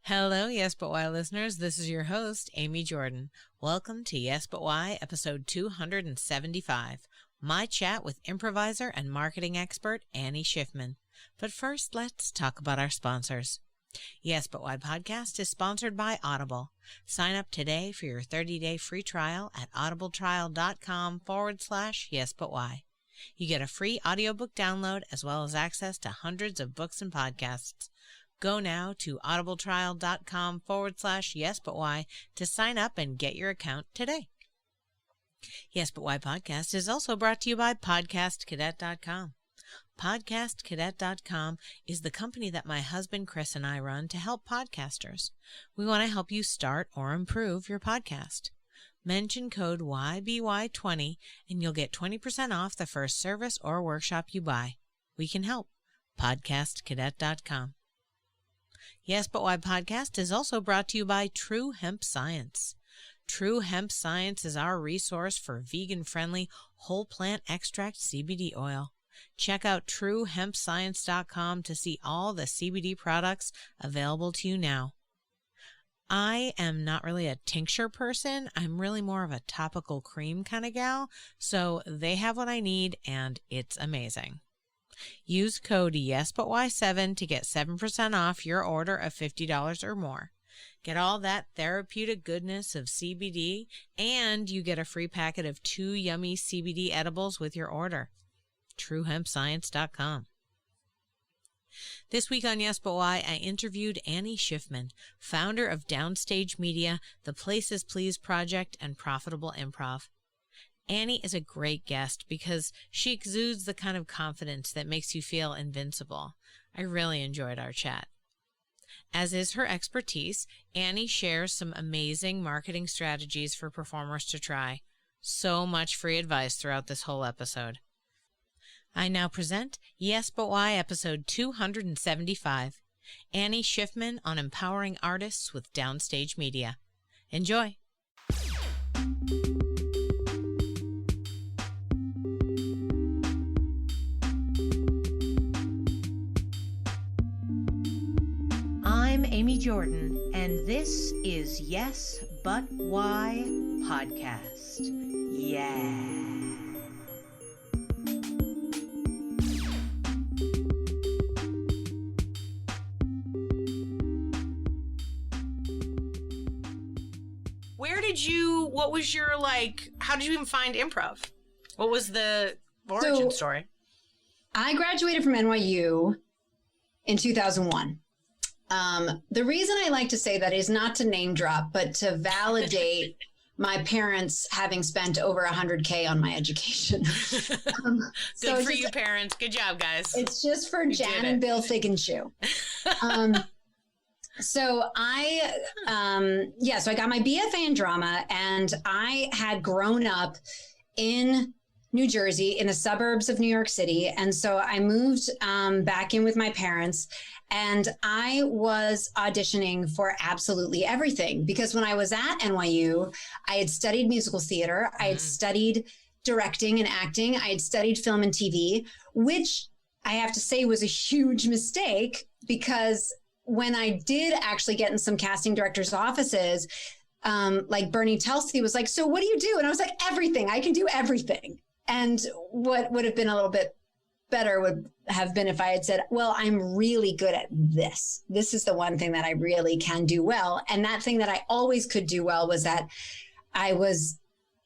Hello, Yes But Why listeners. This is your host, Amy Jordan. Welcome to Yes But Why, episode 275. My chat with improviser and marketing expert, Annie Schiffman. But first, let's talk about our sponsors. Yes But Why podcast is sponsored by Audible. Sign up today for your 30-day free trial at audibletrial.com/yesbutwhy. You get a free audiobook download as well as access to hundreds of books and podcasts. Go now to audibletrial.com/yesbutwhy to sign up and get your account today. Yes But Why podcast is also brought to you by podcastcadet.com. Podcastcadet.com is the company that my husband Chris and I run to help podcasters. We want to help you start or improve your podcast. Mention code YBY20 and you'll get 20% off the first service or workshop you buy. We can help. Podcastcadet.com. Yes But Why podcast is also brought to you by True Hemp Science. True Hemp Science is our resource for vegan-friendly whole plant extract CBD oil. Check out truehempscience.com to see all the CBD products available to you now. I am not really a tincture person. I'm really more of a topical cream kind of gal, so they have what I need and it's amazing. Use code YesButWhy7 to get 7% off your order of $50 or more. Get all that therapeutic goodness of CBD and you get a free packet of 2 yummy CBD edibles with your order. TrueHempScience.com. This week on Yes But Why, I interviewed Annie Schiffman, founder of Downstage Media, the Places Please Project, and Profitable Improv. Annie is a great guest because she exudes the kind of confidence that makes you feel invincible. I really enjoyed our chat. As is her expertise, Annie shares some amazing marketing strategies for performers to try. So much free advice throughout this whole episode. I now present Yes But Why episode 275, Annie Schiffman on empowering artists with Downstage Media. Enjoy. I'm Amy Jordan, and this is Yes But Why podcast. Yeah. What was your, how did you even find improv? What was the origin story? I graduated from NYU in 2001. The reason I like to say that is not to name drop, but to validate my parents having spent over $100K on my education. Good for you, parents. Good job, guys. It's just for Jan and Bill Fig and Shoe. So I got my BFA in drama, and I had grown up in New Jersey in the suburbs of New York City. And so I moved back in with my parents, and I was auditioning for absolutely everything because when I was at NYU, I had studied musical theater. I had studied directing and acting. I had studied film and TV, which I have to say was a huge mistake because when I did actually get in some casting directors' offices, like Bernie Telsey was like, so what do you do? And I was like, everything. I can do everything. And what would have been a little bit better would have been if I had said, well, I'm really good at this. This is the one thing that I really can do well. And that thing that I always could do well was that I was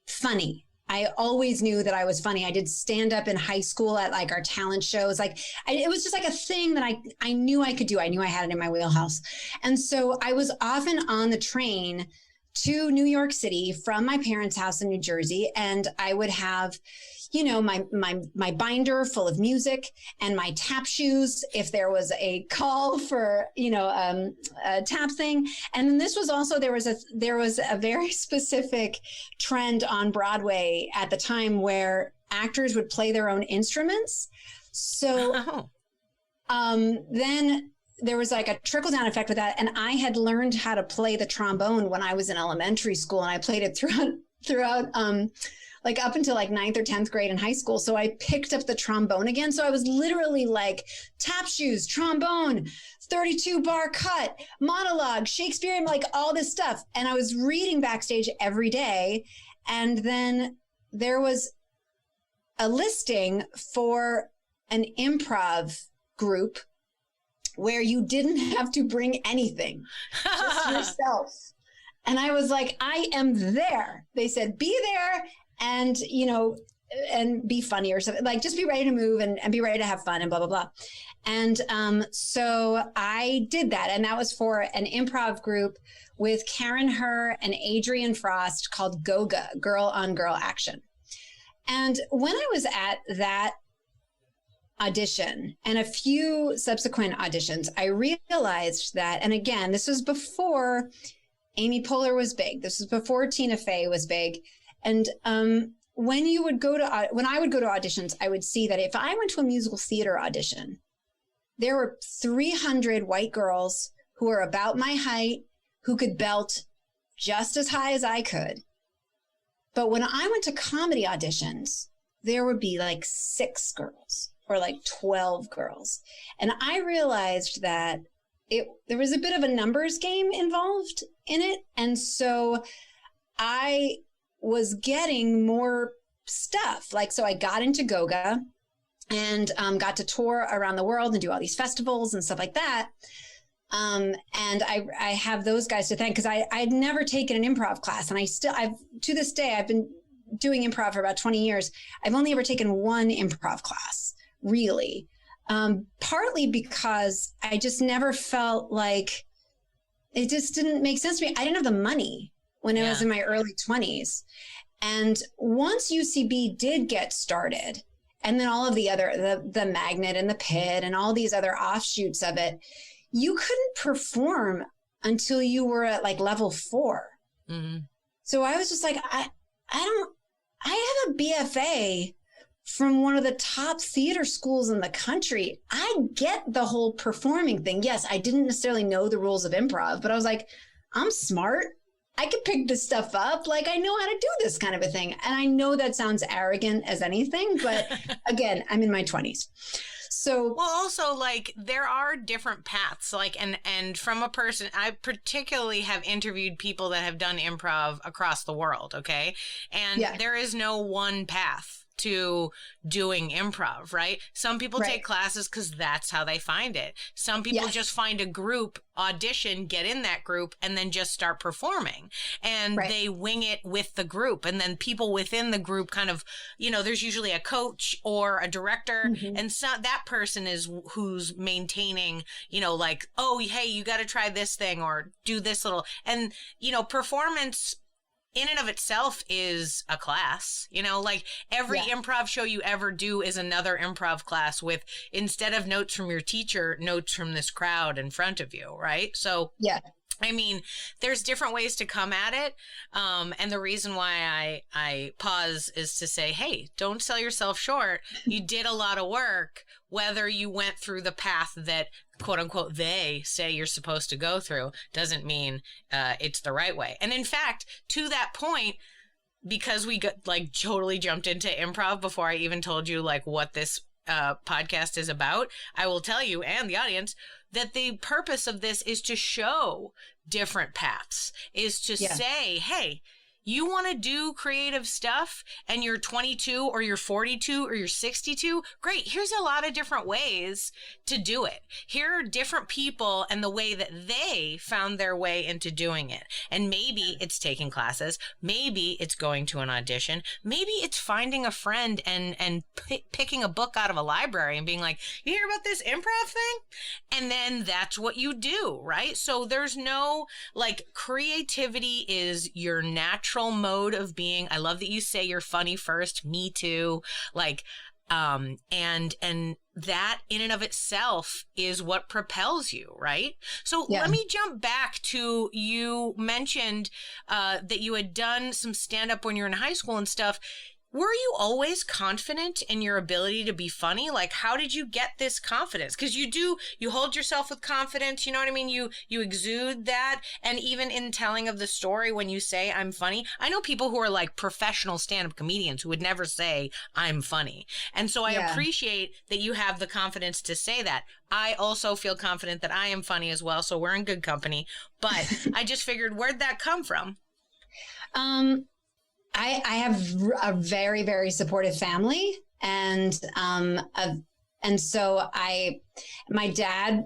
funny. I always knew that I was funny. I did stand up in high school at our talent shows. It was just a thing that I knew I could do. I knew I had it in my wheelhouse. And so I was often on the train to New York City from my parents' house in New Jersey. And I would have, my binder full of music and my tap shoes if there was a call for, a tap thing. And then this was also, there was a very specific trend on Broadway at the time where actors would play their own instruments. So then there was a trickle down effect with that. And I had learned how to play the trombone when I was in elementary school, and I played it throughout up until 9th or 10th grade in high school. So I picked up the trombone again. So I was literally tap shoes, trombone, 32 bar cut, monologue, Shakespearean, like all this stuff. And I was reading backstage every day. And then there was a listing for an improv group where you didn't have to bring anything, just yourself. And I was like, I am there. They said, be there and, and be funny or something, like just be ready to move and be ready to have fun and blah, blah, blah. And so I did that. And that was for an improv group with Karen Herr and Adrian Frost called Goga, Girl on Girl Action. And when I was at that audition and a few subsequent auditions, I realized that, and again, this was before Amy Poehler was big. This was before Tina Fey was big. And when I would go to auditions, I would see that if I went to a musical theater audition, there were 300 white girls who were about my height, who could belt just as high as I could. But when I went to comedy auditions, there would be like 6 girls or like 12 girls. And I realized that there was a bit of a numbers game involved in it. And so I was getting more stuff. So I got into Goga and got to tour around the world and do all these festivals and stuff like that. And I have those guys to thank because I'd never taken an improv class. And to this day, I've been doing improv for about 20 years. I've only ever taken one improv class, really. Partly because I just never felt like it just didn't make sense to me. I didn't have the money when I was in my early 20s. And once UCB did get started, and then all of the other, the Magnet and the Pit and all these other offshoots of it, you couldn't perform until you were at like level 4. Mm-hmm. So I was just like, I have a BFA from one of the top theater schools in the country. I get the whole performing thing. Yes, I didn't necessarily know the rules of improv, but I was like, I'm smart. I could pick this stuff up. Like, I know how to do this kind of a thing. And I know that sounds arrogant as anything, but again, I'm in my 20s. So, well, also like there are different paths, like, and from a person, I particularly have interviewed people that have done improv across the world. Okay. And there is no one path to doing improv, right? Some people take classes because that's how they find it. Some people just find a group, audition, get in that group, and then just start performing. And they wing it with the group. And then people within the group kind of, there's usually a coach or a director. Mm-hmm. And so that person is who's maintaining, like, oh, hey, you got to try this thing or do this little. And, performance in and of itself is a class, like every improv show you ever do is another improv class with, instead of notes from your teacher, notes from this crowd in front of you. Right. So, I mean, there's different ways to come at it. And the reason why I pause is to say, hey, don't sell yourself short. You did a lot of work, whether you went through the path that quote unquote, they say you're supposed to go through doesn't mean it's the right way. And in fact, to that point, because we got like totally jumped into improv before I even told you like what this podcast is about, I will tell you and the audience that the purpose of this is to show different paths, is to say, hey, you want to do creative stuff and you're 22 or you're 42 or you're 62? Great. Here's a lot of different ways to do it. Here are different people and the way that they found their way into doing it. And maybe it's taking classes. Maybe it's going to an audition. Maybe it's finding a friend and picking a book out of a library and being like, you hear about this improv thing? And then that's what you do, right? So there's no, like, creativity is your natural mode of being. I love that you say you're funny first. Me too. Like, and that in and of itself is what propels you, right? So let me jump back to, you mentioned that you had done some stand-up when you were in high school and stuff. Were you always confident in your ability to be funny? Like, how did you get this confidence? Because you hold yourself with confidence, you know what I mean? You exude that. And even in telling of the story, when you say I'm funny, I know people who are like professional stand-up comedians who would never say I'm funny. And so I appreciate that you have the confidence to say that. I also feel confident that I am funny as well, so we're in good company. But I just figured, where'd that come from? I have a very, very supportive family, and so my dad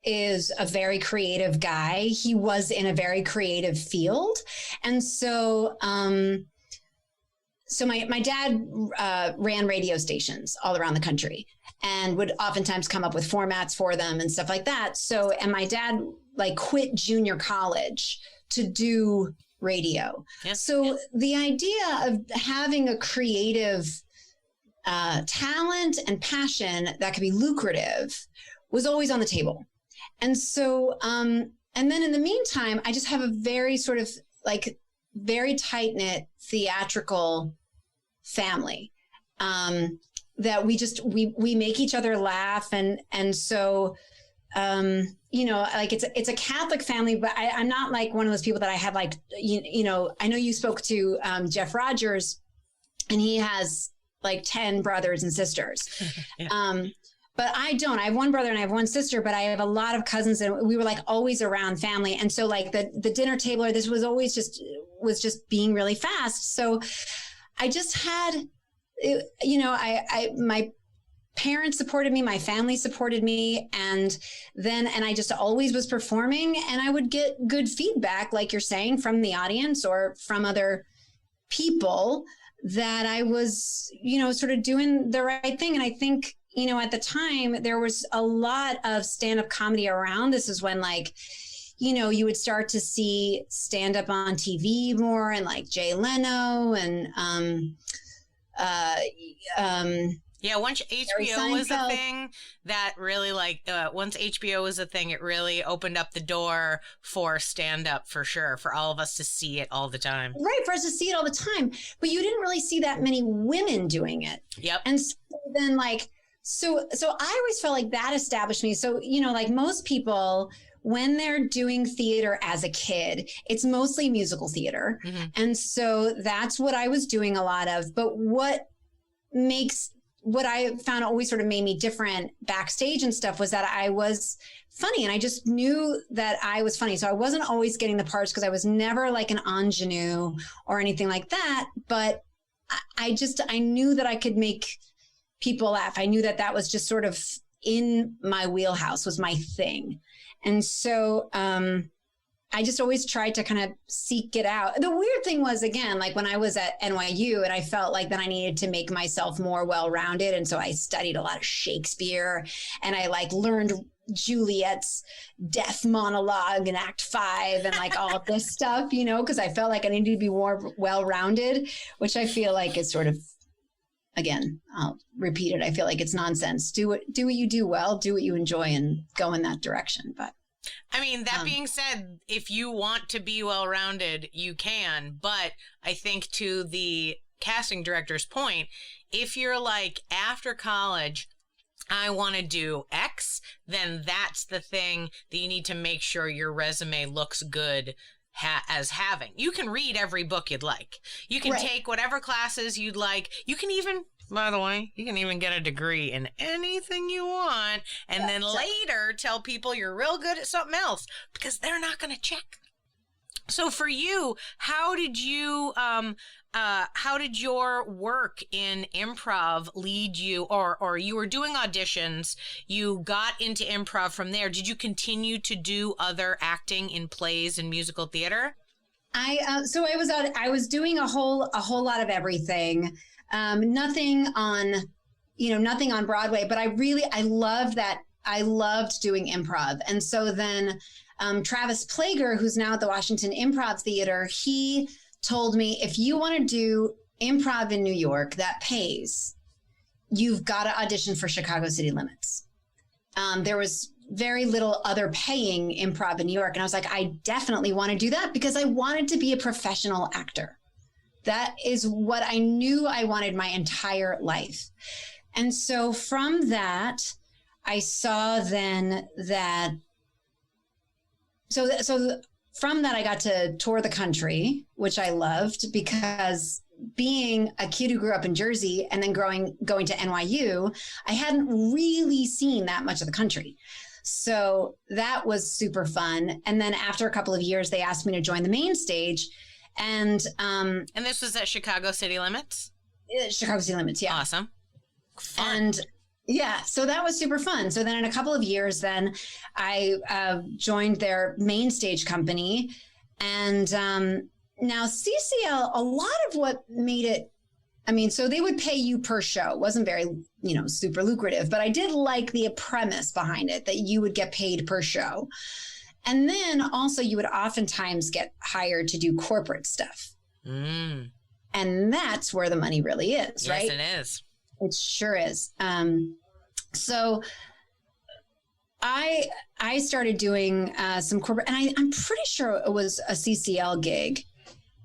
is a very creative guy. He was in a very creative field, and so my dad ran radio stations all around the country and would oftentimes come up with formats for them and stuff like that. So, and my dad like quit junior college to do radio. Yes. So the idea of having a creative talent and passion that could be lucrative was always on the table. And so, and then in the meantime, I just have a very sort of like very tight-knit theatrical family that we make each other laugh. And so, you know, like it's a Catholic family, but I'm not like one of those people that I have like, you know, I know you spoke to Jeff Rogers and he has like 10 brothers and sisters. Yeah. But I don't. I have one brother and I have one sister, but I have a lot of cousins and we were like always around family. And so like the dinner table or this was always just being really fast. So I just had, you know, my parents supported me, my family supported me. And I just always was performing and I would get good feedback, like you're saying, from the audience or from other people that I was, you know, sort of doing the right thing. And I think, you know, at the time there was a lot of stand-up comedy around. This is when like, you know, you would start to see stand-up on TV more and like Jay Leno and, yeah, once HBO was a thing, that really like, once HBO was a thing, it really opened up the door for stand-up for sure, for all of us to see it all the time. Right, for us to see it all the time. But you didn't really see that many women doing it. Yep. And so then like, so I always felt like that established me. So, you know, like most people, when they're doing theater as a kid, it's mostly musical theater. Mm-hmm. And so that's what I was doing a lot of. But what I found always sort of made me different backstage and stuff was that I was funny and I just knew that I was funny. So I wasn't always getting the parts because I was never like an ingenue or anything like that. But I knew that I could make people laugh. I knew that was just sort of in my wheelhouse, was my thing. And so I just always tried to kind of seek it out. The weird thing was, again, like when I was at NYU and I felt like that I needed to make myself more well-rounded. And so I studied a lot of Shakespeare and I like learned Juliet's death monologue in Act 5 and like all of this stuff, you know, because I felt like I needed to be more well-rounded, which I feel like is sort of, again, I'll repeat it. I feel like it's nonsense. Do what you do well, do what you enjoy and go in that direction. But I mean, that being said, if you want to be well-rounded, you can. But I think to the casting director's point, if you're like, after college, I want to do X, then that's the thing that you need to make sure your resume looks good as having. You can read every book you'd like. You can take whatever classes you'd like. You can even, by the way, you can even get a degree in anything you want and then later tell people you're real good at something else because they're not going to check. So for you, how did your work in improv lead you, or you were doing auditions, you got into improv from there. Did you continue to do other acting in plays and musical theater? I was doing a whole lot of everything. Nothing on Broadway, but I loved that. I loved doing improv. And so then Travis Plager, who's now at the Washington Improv Theater, he told me, if you want to do improv in New York that pays, you've got to audition for Chicago City Limits. There was very little other paying improv in New York. And I was like, I definitely want to do that because I wanted to be a professional actor. That is what I knew I wanted my entire life. And so from that, I saw then that, so from that, I got to tour the country, which I loved, because being a kid who grew up in Jersey and then going to NYU, I hadn't really seen that much of the country. So that was super fun. And then after a couple of years, they asked me to join the main stage. And this was at Chicago City Limits? Chicago City Limits, yeah. Awesome. Fun. And yeah, so that was super fun. So then in a couple of years, then I joined their main stage company. And now CCL, a lot of what made it, I mean, so they would pay you per show. It wasn't very, super lucrative, but I did like the premise behind it, that you would get paid per show. And then also you would oftentimes get hired to do corporate stuff. And that's where the money really is, right? Yes, it is. It sure is. So I started doing some corporate, and I'm pretty sure it was a CCL gig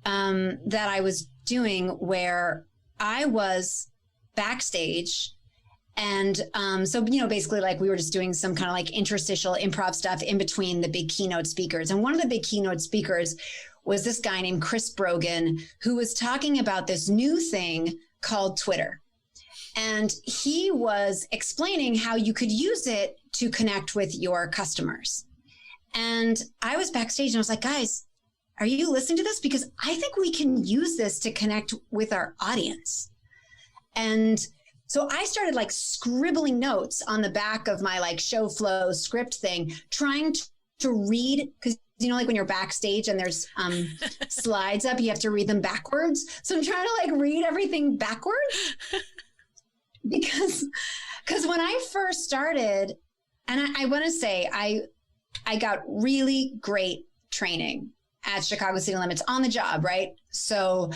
that I was doing where I was backstage. And so, basically like we were just doing some kind of like interstitial improv stuff in between the big keynote speakers. And one of the big keynote speakers was this guy named Chris Brogan, who was talking about this new thing called Twitter. And he was explaining how you could use it to connect with your customers. And I was backstage and I was like, guys, are you listening to this? Because I think we can use this to connect with our audience. And so I started like scribbling notes on the back of my like show flow script thing, trying to read, because like when you're backstage and there's slides up, you have to read them backwards. So I'm trying to like read everything backwards because when I first started, and I want to say I got really great training at Chicago City Limits on the job, right? So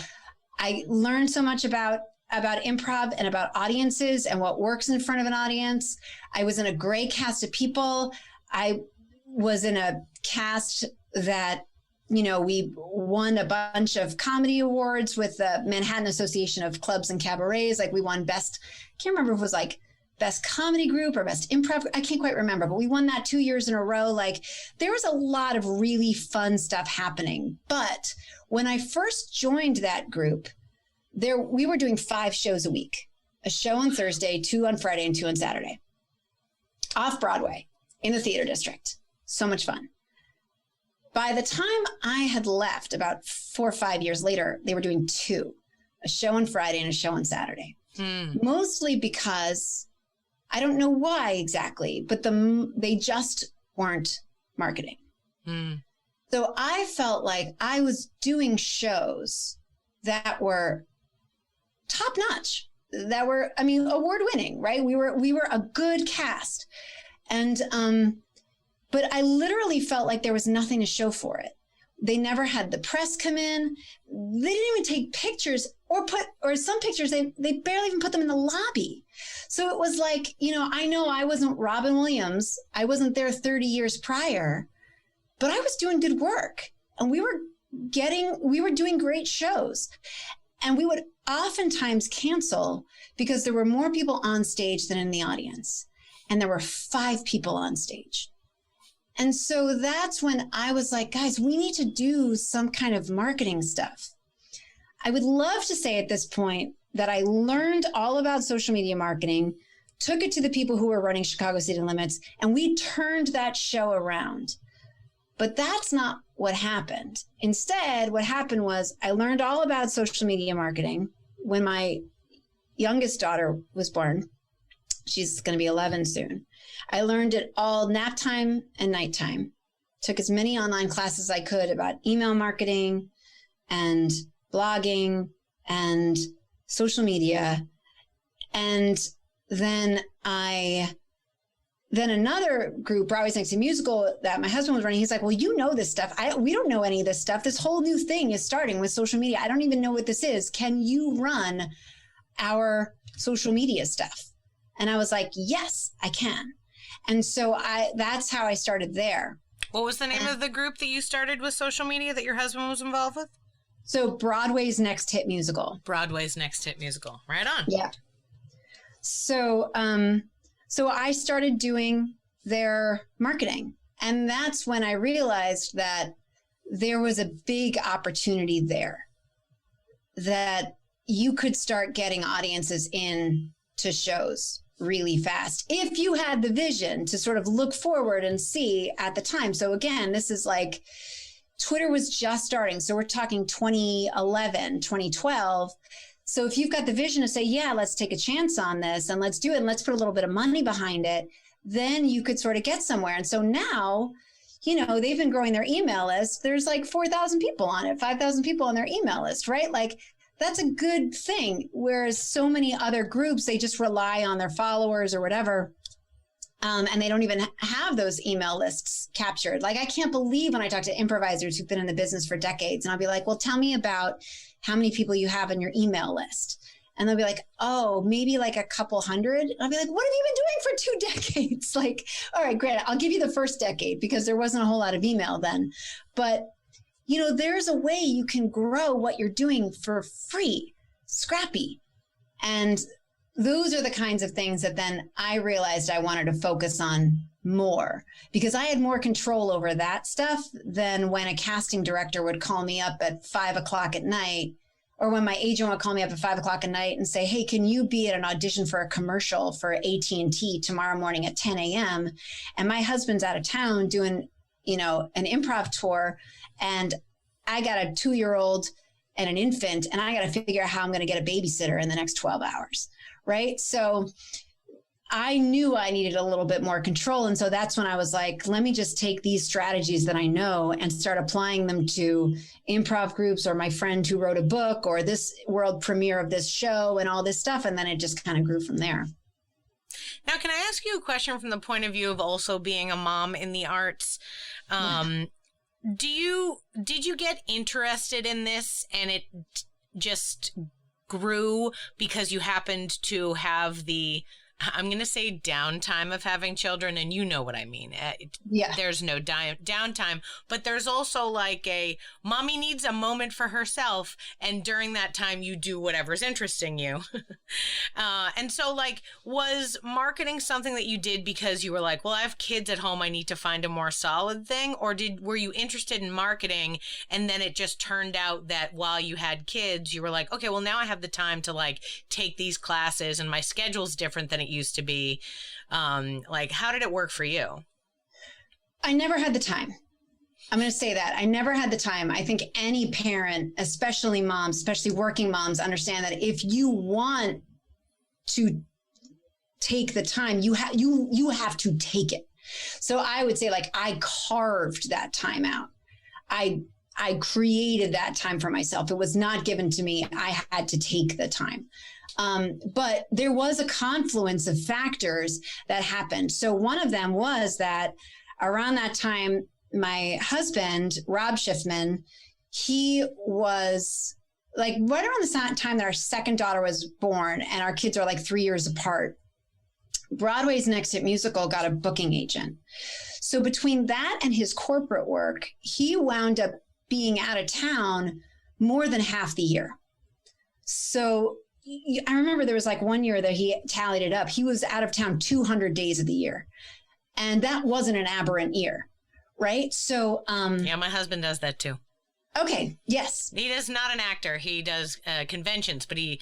I learned so much about improv and about audiences and what works in front of an audience. I was in a great cast of people. I was in a cast that, we won a bunch of comedy awards with the Manhattan Association of Clubs and Cabarets. Like we won best, I can't remember if it was like best comedy group or best improv. I can't quite remember, but we won that 2 years in a row. Like there was a lot of really fun stuff happening. But when I first joined that group, we were doing 5 shows a week, a show on Thursday, 2 on Friday, and 2 on Saturday, off Broadway in the theater district. So much fun. By the time I had left, about 4 or 5 years later, they were doing 2, a show on Friday and a show on Saturday. Mostly because I don't know why exactly, but they just weren't marketing. So I felt like I was doing shows that were top notch, that were, award winning, right? We were a good cast. And, but I literally felt like there was nothing to show for it. They never had the press come in. They didn't even take pictures or some pictures, they barely even put them in the lobby. So it was like, I know I wasn't Robin Williams. I wasn't there 30 years prior, but I was doing good work and we were doing great shows. And we would oftentimes cancel because there were more people on stage than in the audience. And there were 5 people on stage. And so that's when I was like, guys, we need to do some kind of marketing stuff. I would love to say at this point that I learned all about social media marketing, took it to the people who were running Chicago City Limits, and we turned that show around. But that's not what happened. Instead, what happened was I learned all about social media marketing when my youngest daughter was born. She's going to be 11 soon. I learned it all nap time and nighttime. Took as many online classes as I could about email marketing and blogging and social media. And then another group, Broadway's Next Musical, that my husband was running, he's like, well, you know this stuff. We don't know any of this stuff. This whole new thing is starting with social media. I don't even know what this is. Can you run our social media stuff? And I was like, yes, I can. And so that's how I started there. What was the name of the group that you started with social media that your husband was involved with? So Broadway's next hit musical. Broadway's next hit musical. Right on. Yeah. So, so I started doing their marketing, and that's when I realized that there was a big opportunity there, that you could start getting audiences in to shows really fast if you had the vision to sort of look forward and see at the time. So again, this is like Twitter was just starting. So we're talking 2011, 2012. So if you've got the vision to say, yeah, let's take a chance on this and let's do it and let's put a little bit of money behind it, then you could sort of get somewhere. And so now, you know, they've been growing their email list. There's like 4,000 people on it, 5,000 people on their email list, right? Like that's a good thing. Whereas so many other groups, they just rely on their followers or whatever. And they don't even have those email lists captured. Like, I can't believe when I talk to improvisers who've been in the business for decades, and I'll be like, well, tell me about how many people you have on your email list. And they'll be like, oh, maybe like a couple hundred. And I'll be like, what have you been doing for 2 decades? Like, all right, great. I'll give you the first decade because there wasn't a whole lot of email then. But, you know, there's a way you can grow what you're doing for free, scrappy. And those are the kinds of things that then I realized I wanted to focus on more, because I had more control over that stuff than when a casting director would call me up at 5 o'clock at night, or when my agent would call me up at 5 o'clock at night and say, hey, can you be at an audition for a commercial for AT&T tomorrow morning at 10 a.m. And my husband's out of town doing, you know, an improv tour, and I got a 2-year-old and an infant, and I got to figure out how I'm going to get a babysitter in the next 12 hours. Right. So I knew I needed a little bit more control. And so that's when I was like, let me just take these strategies that I know and start applying them to improv groups, or my friend who wrote a book, or this world premiere of this show and all this stuff. And then it just kind of grew from there. Now, can I ask you a question from the point of view of also being a mom in the arts? Yeah. Did you get interested in this and it just grew because you happened to have the, I'm going to say, downtime of having children, and you know what I mean. Yeah. There's no downtime, but there's also like a mommy needs a moment for herself, and during that time you do whatever's interesting you. And so, like, was marketing something that you did because you were like, well, I have kids at home, I need to find a more solid thing? Or were you interested in marketing and then it just turned out that while you had kids, you were like, okay, well, now I have the time to like take these classes and my schedule's different than it used to be. Like, how did it work for you? I never had the time. I'm going to say that. I never had the time. I think any parent, especially moms, especially working moms, understand that if you want to take the time, you have to take it. So I would say, like, I carved that time out. I created that time for myself. It was not given to me. I had to take the time. But there was a confluence of factors that happened. So one of them was that around that time, my husband, Rob Schiffman, he was like right around the time that our second daughter was born, and our kids are like 3 years apart. Broadway's next hit musical got a booking agent. So between that and his corporate work, he wound up being out of town more than half the year. So I remember there was like one year that he tallied it up. He was out of town 200 days of the year. And that wasn't an aberrant year, right? So, yeah, my husband does that too. Okay. Yes. He is not an actor. He does conventions, but he,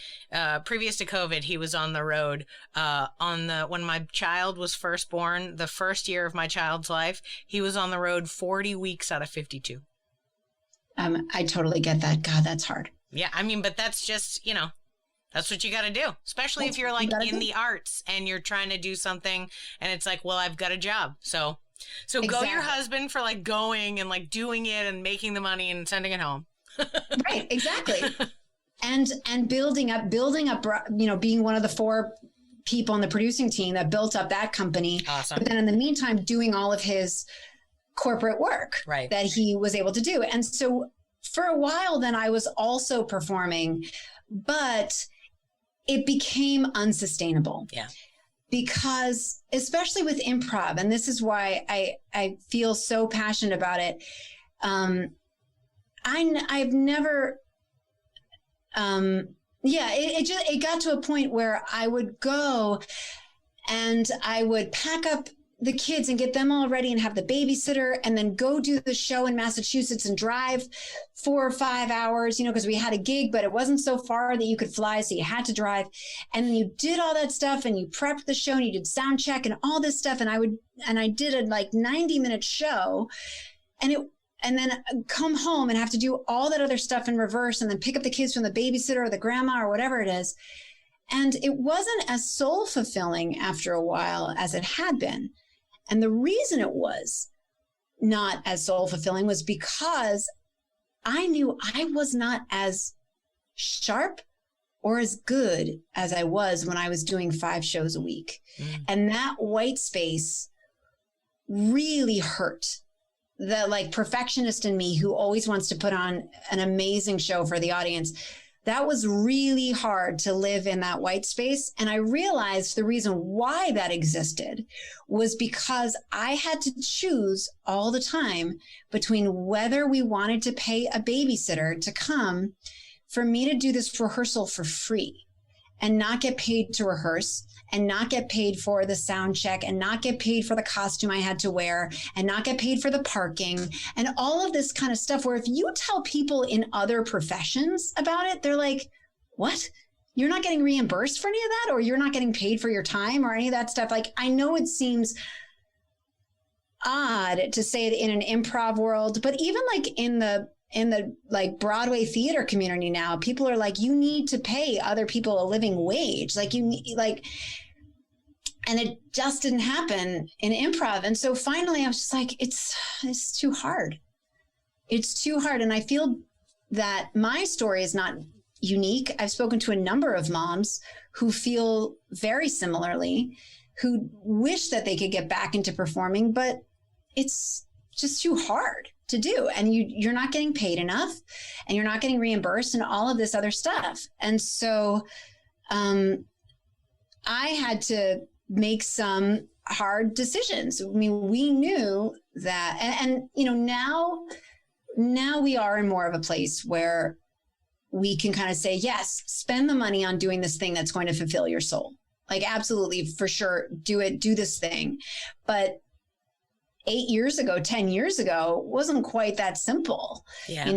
previous to COVID, he was on the road when my child was first born, the first year of my child's life, he was on the road 40 weeks out of 52. I totally get that. God, that's hard. Yeah. I mean, but that's just, you know, that's what you got to do, especially if you're like in the arts and you're trying to do something and it's like, well, I've got a job. So exactly. Go your husband for like going and like doing it and making the money and sending it home. Right. Exactly. And building up, you know, being one of the 4 people on the producing team that built up that company. Awesome. But then in the meantime, doing all of his corporate work that he was able to do. And so for a while, then I was also performing, but it became unsustainable. Yeah. Because especially with improv, and this is why I feel so passionate about it. I've never it got to a point where I would go and I would pack up the kids and get them all ready and have the babysitter and then go do the show in Massachusetts and drive 4 or 5 hours, because we had a gig, but it wasn't so far that you could fly. So you had to drive, and you did all that stuff and you prepped the show and you did sound check and all this stuff. And I did a 90-minute show, and then come home and have to do all that other stuff in reverse and then pick up the kids from the babysitter or the grandma or whatever it is. And it wasn't as soul fulfilling after a while as it had been. And the reason it was not as soul fulfilling was because I knew I was not as sharp or as good as I was when I was doing 5 shows a week. And that white space really hurt. The perfectionist in me who always wants to put on an amazing show for the audience. That was really hard to live in that white space. And I realized the reason why that existed was because I had to choose all the time between whether we wanted to pay a babysitter to come for me to do this rehearsal for free and not get paid to rehearse and not get paid for the sound check and not get paid for the costume I had to wear and not get paid for the parking and all of this kind of stuff, where if you tell people in other professions about it, they're like, what? You're not getting reimbursed for any of that, or you're not getting paid for your time or any of that stuff. I know it seems odd to say it in an improv world, but even in the Broadway theater community now, people are like, you need to pay other people a living wage. And it just didn't happen in improv. And so finally I was just like, it's too hard. It's too hard. And I feel that my story is not unique. I've spoken to a number of moms who feel very similarly, who wish that they could get back into performing, but it's just too hard to do. And you're not getting paid enough and you're not getting reimbursed and all of this other stuff. And so I had to make some hard decisions. I mean, we knew that, and now we are in more of a place where we can kind of say, yes, spend the money on doing this thing that's going to fulfill your soul. Absolutely, for sure, do this thing. But 8 years ago, 10 years ago, wasn't quite that simple. Yeah.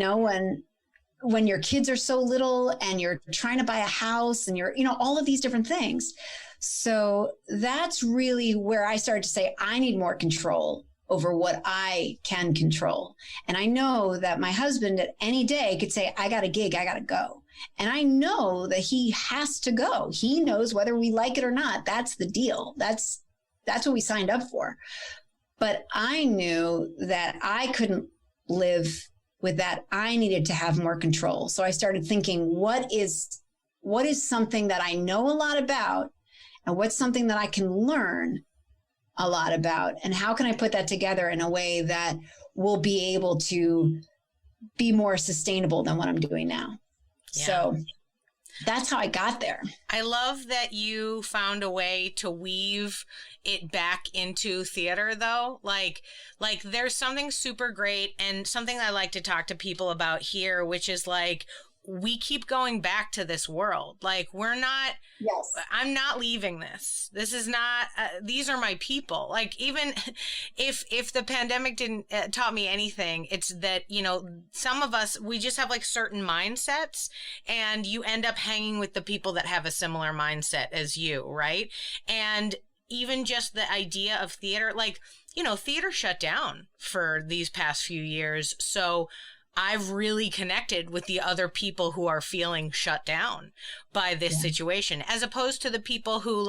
When your kids are so little and you're trying to buy a house and you're, all of these different things. So that's really where I started to say, I need more control over what I can control. And I know that my husband at any day could say, I got a gig, I got to go. And I know that he has to go. He knows whether we like it or not. That's the deal. That's what we signed up for. But I knew that I couldn't live with that. I needed to have more control. So I started thinking, what is something that I know a lot about, and what's something that I can learn a lot about, and how can I put that together in a way that will be able to be more sustainable than what I'm doing now. Yeah. So that's how I got there. I love that you found a way to weave it back into theater, though. Like there's something super great and something I like to talk to people about here, which is we keep going back to this world. Yes. I'm not leaving this. This is not, these are my people. Even if the pandemic didn't taught me anything, it's that, some of us, we just have certain mindsets, and you end up hanging with the people that have a similar mindset as you. Right. And even just the idea of theater, theater shut down for these past few years. So I've really connected with the other people who are feeling shut down by this situation, as opposed to the people who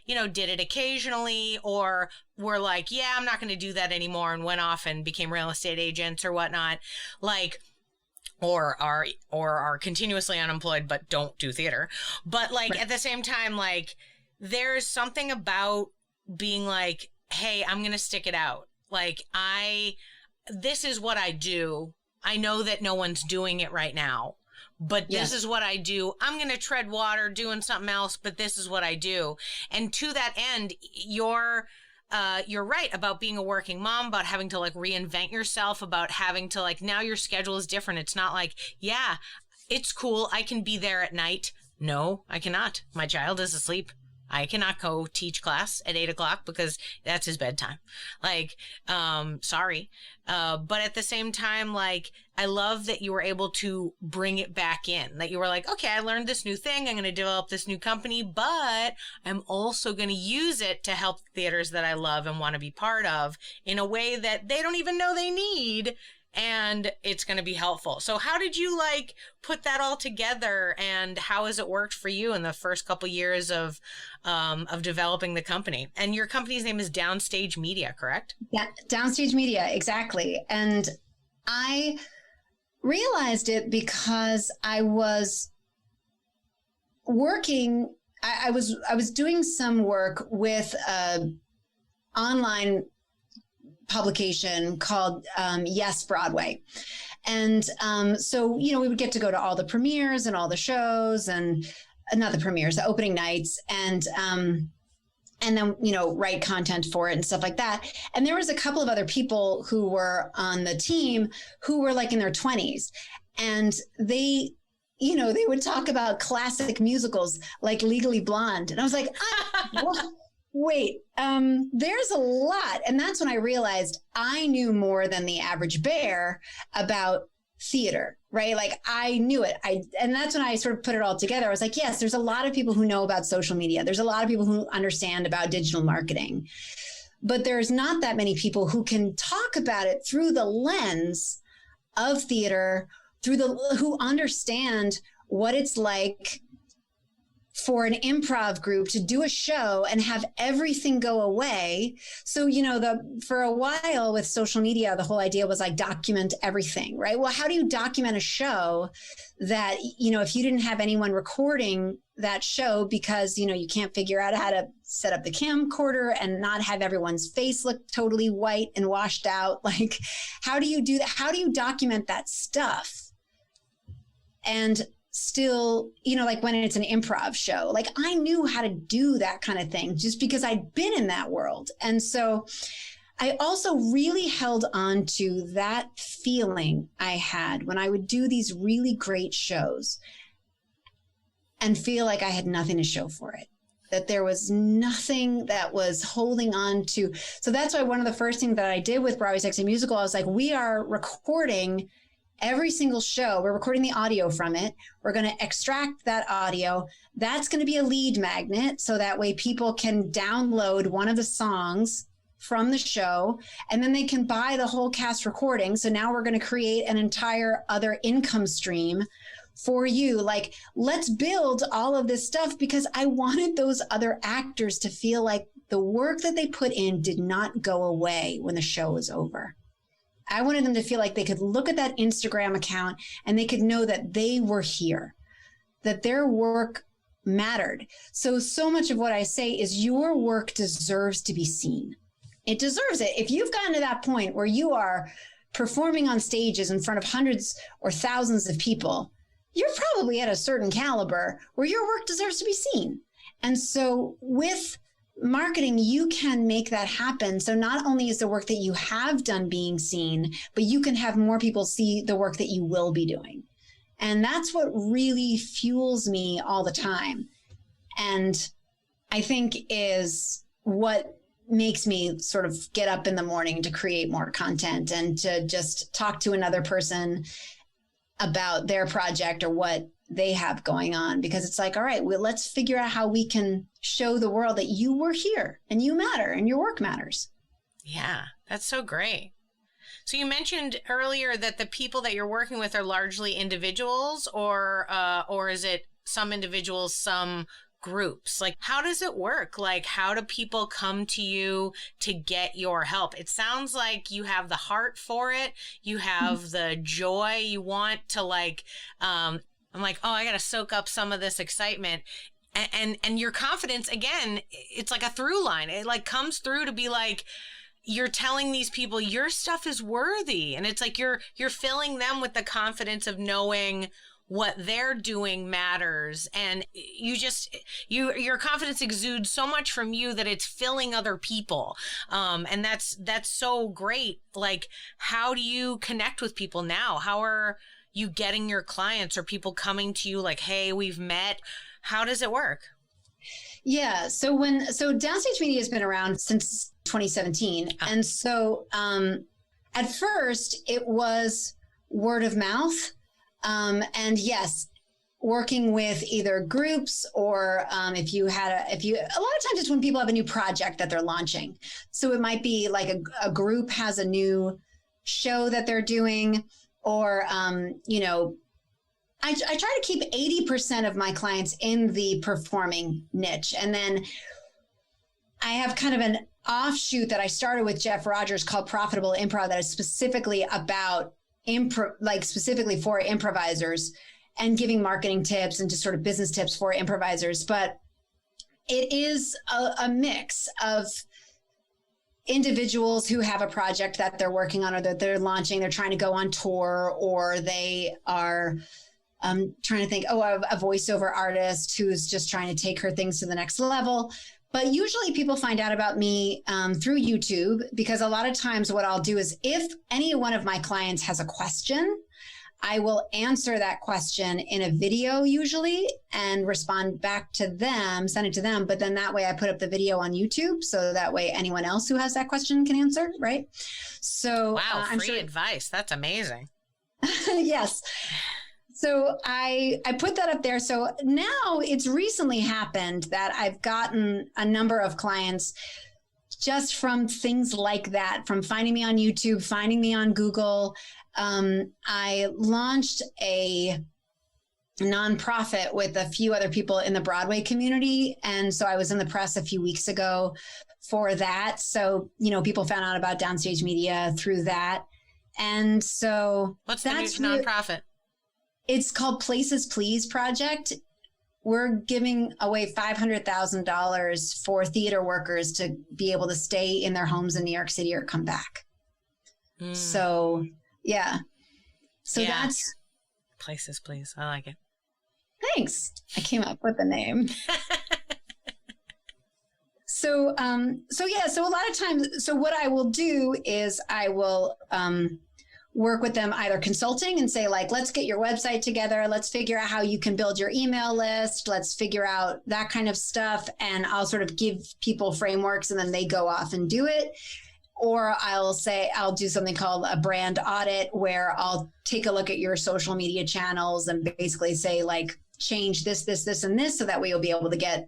did it occasionally or were yeah, I'm not going to do that anymore, and went off and became real estate agents or whatnot, or are continuously unemployed but don't do theater. But right. At the same time, there's something about being hey, I'm going to stick it out. This is what I do. I know that no one's doing it right now, but this is what I do. I'm going to tread water doing something else, but this is what I do. And to that end, you're right about being a working mom, about having to reinvent yourself, about having to now your schedule is different. It's not it's cool. I can be there at night. No, I cannot. My child is asleep. I cannot go teach class at 8:00 because that's his bedtime. Like, sorry. But at the same time, like, I love that you were able to bring it back in, that you were like, okay, I learned this new thing. I'm going to develop this new company, but I'm also going to use it to help theaters that I love and want to be part of in a way that they don't even know they need. And it's going to be helpful. So how did you like put that all together, and how has it worked for you in the first couple years of developing the company? And your company's name is Downstage Media, correct? Yeah, Downstage Media, exactly. And I realized it because I was working. I was doing some work with an online publication called Yes Broadway. And so, you know, we would get to go to all the premieres and all the shows, and not the premieres, the opening nights, and then, you know, write content for it and stuff like that. And there was a couple of other people who were on the team who were like in their 20s, and they, you know, they would talk about classic musicals like Legally Blonde. And I was like, wait, there's a lot. And that's when I realized I knew more than the average bear about theater, right? Like I knew it. And that's when I sort of put it all together. I was like, yes, there's a lot of people who know about social media. There's a lot of people who understand about digital marketing, but there's not that many people who can talk about it through the lens of theater, who understand what it's like for an improv group to do a show and have everything go away. So, you know, for a while with social media, the whole idea was like document everything, right? Well, how do you document a show that, you know, if you didn't have anyone recording that show because, you know, you can't figure out how to set up the camcorder and not have everyone's face look totally white and washed out? Like, how do you do that? How do you document that stuff? And still, you know, like when it's an improv show, like I knew how to do that kind of thing just because I'd been in that world. And so I also really held on to that feeling I had when I would do these really great shows and feel like I had nothing to show for it, that there was nothing that was holding on to. So that's why one of the first things that I did with Broadway Sexy Musical, I was like, we are recording every single show. We're recording the audio from it. We're going to extract that audio. That's going to be a lead magnet. So that way people can download one of the songs from the show, and then they can buy the whole cast recording. So now we're going to create an entire other income stream for you. Like, let's build all of this stuff because I wanted those other actors to feel like the work that they put in did not go away when the show was over. I wanted them to feel like they could look at that Instagram account and they could know that they were here, that their work mattered. So much of what I say is your work deserves to be seen. It deserves it. If you've gotten to that point where you are performing on stages in front of hundreds or thousands of people, you're probably at a certain caliber where your work deserves to be seen. And so with marketing, you can make that happen. So not only is the work that you have done being seen, but you can have more people see the work that you will be doing. And that's what really fuels me all the time. And I think is what makes me sort of get up in the morning to create more content and to just talk to another person about their project or what they have going on, because it's like, all right, well, let's figure out how we can show the world that you were here and you matter and your work matters. Yeah, that's so great. So you mentioned earlier that the people that you're working with are largely individuals, or is it some individuals, some groups? Like, how does it work? Like, how do people come to you to get your help? It sounds like you have the heart for it. You have the joy. You want to like, I'm like, oh, I got to soak up some of this excitement. And your confidence, again, it's like a through line. It like comes through to be like, you're telling these people your stuff is worthy. And it's like you're filling them with the confidence of knowing what they're doing matters. And your confidence exudes so much from you that it's filling other people. And that's so great. Like, how do you connect with people now? How are you getting your clients or people coming to you like, hey, we've met? How does it work? Yeah. So Downstage Media has been around since 2017. Oh. And so at first it was word of mouth. And yes, working with either groups or a lot of times it's when people have a new project that they're launching. So it might be like a group has a new show that they're doing, or, I try to keep 80% of my clients in the performing niche. And then I have kind of an offshoot that I started with Jeff Rogers called Profitable Improv that is specifically about specifically for improvisers and giving marketing tips and just sort of business tips for improvisers. But it is a mix of individuals who have a project that they're working on or that they're launching, they're trying to go on tour, or they are trying to think, a voiceover artist who's just trying to take her things to the next level. But usually people find out about me through YouTube, because a lot of times what I'll do is if any one of my clients has a question, I will answer that question in a video usually and respond back to them, send it to them. But then that way I put up the video on YouTube. So that way anyone else who has that question can answer, right? So wow, free advice. That's amazing. Yes. So I put that up there. So now it's recently happened that I've gotten a number of clients just from things like that, from finding me on YouTube, finding me on Google. I launched a nonprofit with a few other people in the Broadway community. And so I was in the press a few weeks ago for that. So, people found out about Downstage Media through that. And so what's the new nonprofit? It's called Places Please Project. We're giving away $500,000 for theater workers to be able to stay in their homes in New York City or come back. So, yeah. So that's Places Please. I like it. Thanks. I came up with the name. So a lot of times, so what I will do is I will, work with them either consulting and say like, let's get your website together. Let's figure out how you can build your email list. Let's figure out that kind of stuff. And I'll sort of give people frameworks and then they go off and do it. Or I'll do something called a brand audit where I'll take a look at your social media channels and basically say like, change this, and this. So that way you'll be able to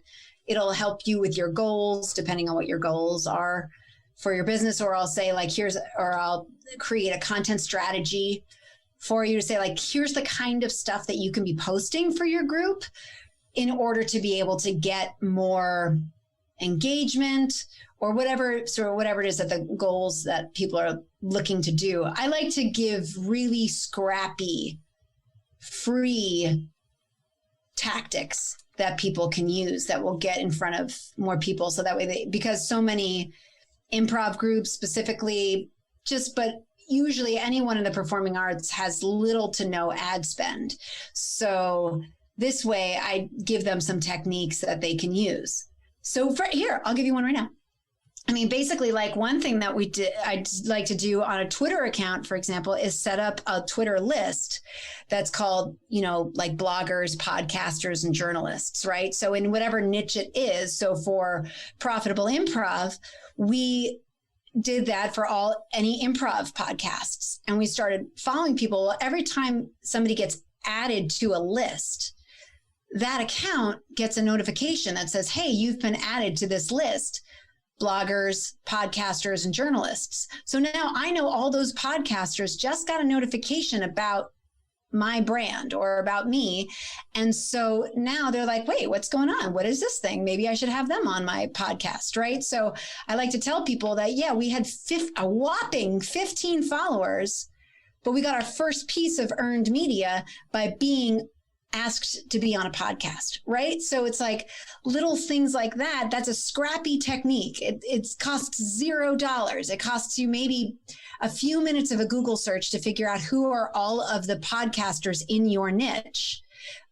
it'll help you with your goals, depending on what your goals are for your business. Or I'll say like, I'll create a content strategy for you to say like, here's the kind of stuff that you can be posting for your group in order to be able to get more engagement or whatever it is that the goals that people are looking to do. I like to give really scrappy, free tactics that people can use that will get in front of more people. So that way because so many improv groups specifically but usually anyone in the performing arts has little to no ad spend. So this way I give them some techniques that they can use. So here, I'll give you one right now. I mean, basically like one thing that I'd like to do on a Twitter account, for example, is set up a Twitter list that's called, like bloggers, podcasters, and journalists, right? So in whatever niche it is. So for Profitable Improv, we did that for any improv podcasts. And we started following people. Well, every time somebody gets added to a list, that account gets a notification that says, hey, you've been added to this list, bloggers, podcasters, and journalists. So now I know all those podcasters just got a notification about my brand or about me. And so now they're like, wait, what's going on? What is this thing? Maybe I should have them on my podcast, right? So I like to tell people that, we had a whopping 15 followers, but we got our first piece of earned media by being asked to be on a podcast, right? So it's like little things like that. That's a scrappy technique. It costs $0. It costs you maybe a few minutes of a Google search to figure out who are all of the podcasters in your niche.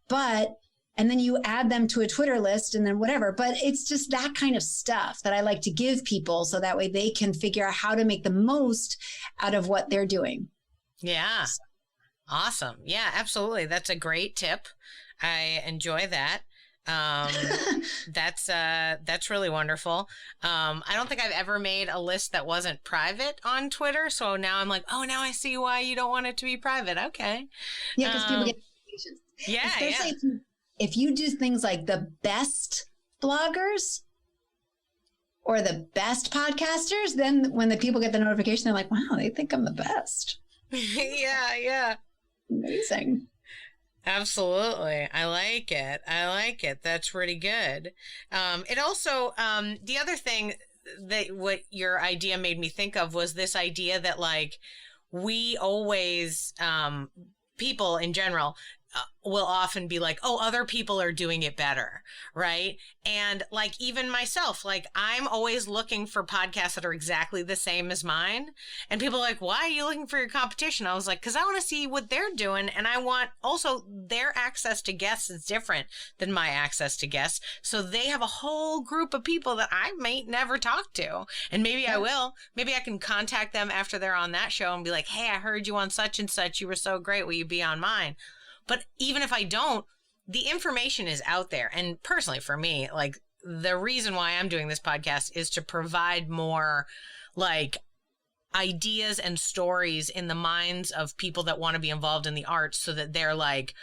And then you add them to a Twitter list and then whatever. But it's just that kind of stuff that I like to give people so that way they can figure out how to make the most out of what they're doing. Yeah. Awesome. Yeah, absolutely. That's a great tip. I enjoy that. That's really wonderful. I don't think I've ever made a list that wasn't private on Twitter. So now I'm like, oh, now I see why you don't want it to be private. Okay. Yeah, because people get notifications. Yeah. Especially if you do things like the best bloggers or the best podcasters, then when the people get the notification, they're like, wow, they think I'm the best. Yeah. Amazing. Absolutely. I like it. That's really good. It also, the other thing that what your idea made me think of was this idea that like we always, people in general, will often be like, oh, other people are doing it better, right? And like even myself, like I'm always looking for podcasts that are exactly the same as mine. And people are like, why are you looking for your competition? I was like, because I want to see what they're doing. And I want also their access to guests is different than my access to guests. So they have a whole group of people that I might never talk to. And maybe I will. Maybe I can contact them after they're on that show and be like, hey, I heard you on such and such. You were so great. Will you be on mine? But even if I don't, the information is out there. And personally for me, like the reason why I'm doing this podcast is to provide more like ideas and stories in the minds of people that want to be involved in the arts so that they're like,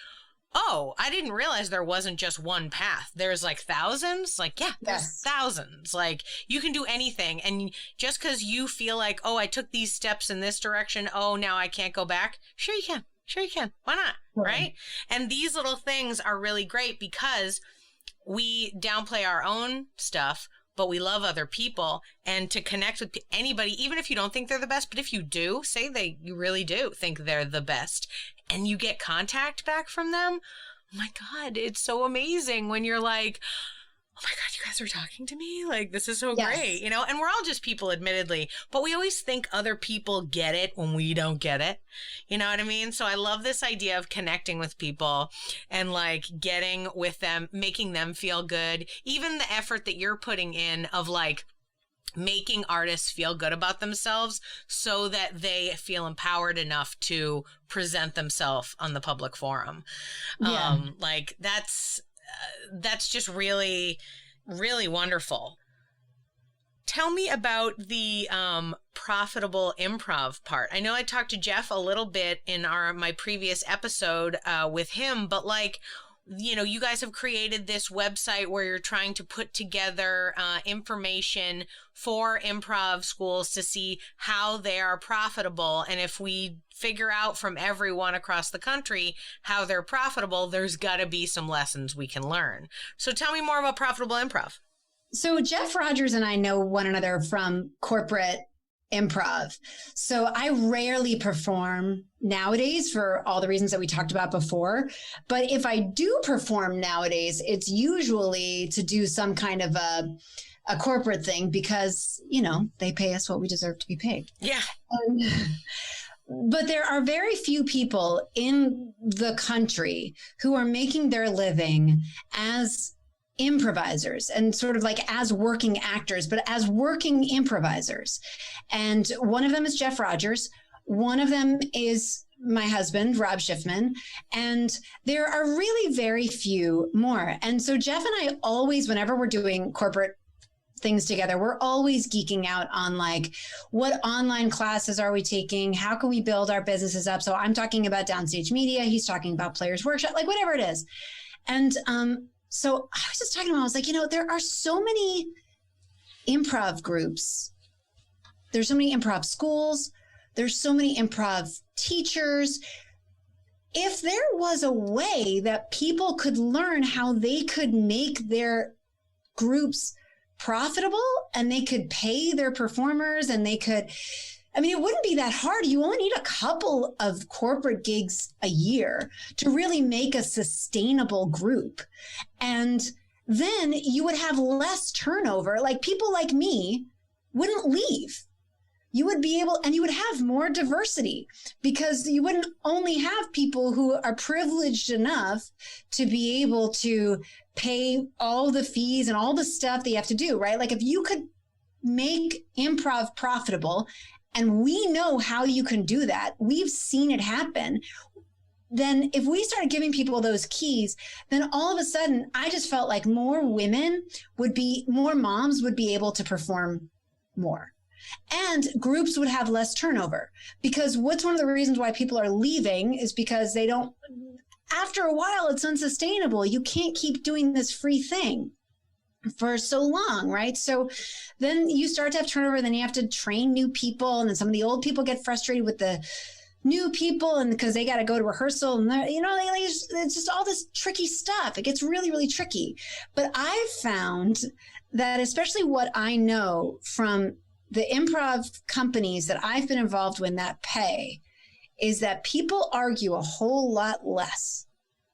oh, I didn't realize there wasn't just one path. There's like thousands. Like, yeah, there's thousands. Like you can do anything. And just because you feel like, oh, I took these steps in this direction. Oh, now I can't go back. Sure you can. Sure you can. Why not? Right? And these little things are really great because we downplay our own stuff, but we love other people. And to connect with anybody, even if you don't think they're the best, but if you do, say you really do think they're the best, and you get contact back from them, oh my God, it's so amazing when you're like, oh my God, you guys are talking to me? Like, this is so great, you know? And we're all just people, admittedly, but we always think other people get it when we don't get it. You know what I mean? So I love this idea of connecting with people and like getting with them, making them feel good. Even the effort that you're putting in of like making artists feel good about themselves so that they feel empowered enough to present themselves on the public forum. Like that's just really, really wonderful. Tell me about the profitable improv part. I know I talked to Jeff a little bit in my previous episode with him, but like, you know, you guys have created this website where you're trying to put together information for improv schools to see how they are profitable. And if we figure out from everyone across the country how they're profitable, there's got to be some lessons we can learn. So tell me more about Profitable Improv. So Jeff Rogers and I know one another from corporate improv. So I rarely perform nowadays for all the reasons that we talked about before. But if I do perform nowadays, it's usually to do some kind of a corporate thing because, you know, they pay us what we deserve to be paid. Yeah. But there are very few people in the country who are making their living as improvisers and sort of like as working actors, but as working improvisers. And one of them is Jeff Rogers. One of them is my husband, Rob Schiffman. And there are really very few more. And so Jeff and I always, whenever we're doing corporate things together, we're always geeking out on like, what online classes are we taking? How can we build our businesses up? So I'm talking about Downstage Media. He's talking about Players Workshop, like whatever it is. And, so I was just talking to him, I was like, you know, there are so many improv groups. There's so many improv schools. There's so many improv teachers. If there was a way that people could learn how they could make their groups profitable and they could pay their performers and they could, I mean, it wouldn't be that hard. You only need a couple of corporate gigs a year to really make a sustainable group. And then you would have less turnover. Like people like me wouldn't leave. You would be able, and you would have more diversity because you wouldn't only have people who are privileged enough to be able to pay all the fees and all the stuff that you have to do, right? Like if you could make improv profitable, and we know how you can do that. We've seen it happen. then if we started giving people those keys, then all of a sudden I just felt like more moms would be able to perform more. And groups would have less turnover, because what's one of the reasons why people are leaving is because after a while, it's unsustainable. You can't keep doing this free thing for so long, right? So then you start to have turnover, then you have to train new people. And then some of the old people get frustrated with the new people, and because they got to go to rehearsal, and it's just all this tricky stuff. It gets really, really tricky. But I've found that, especially what I know from the improv companies that I've been involved with that pay, is that people argue a whole lot less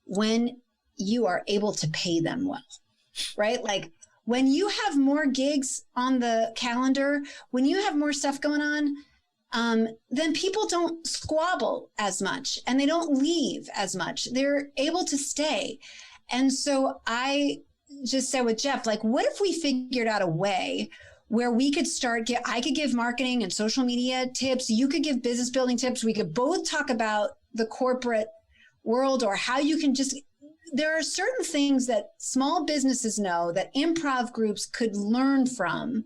when you are able to pay them well, right? Like when you have more gigs on the calendar, when you have more stuff going on, then people don't squabble as much and they don't leave as much. They're able to stay. And so I just said with Jeff, like, what if we figured out a way where we could I could give marketing and social media tips. You could give business building tips. We could both talk about the corporate world, or how you can there are certain things that small businesses know that improv groups could learn from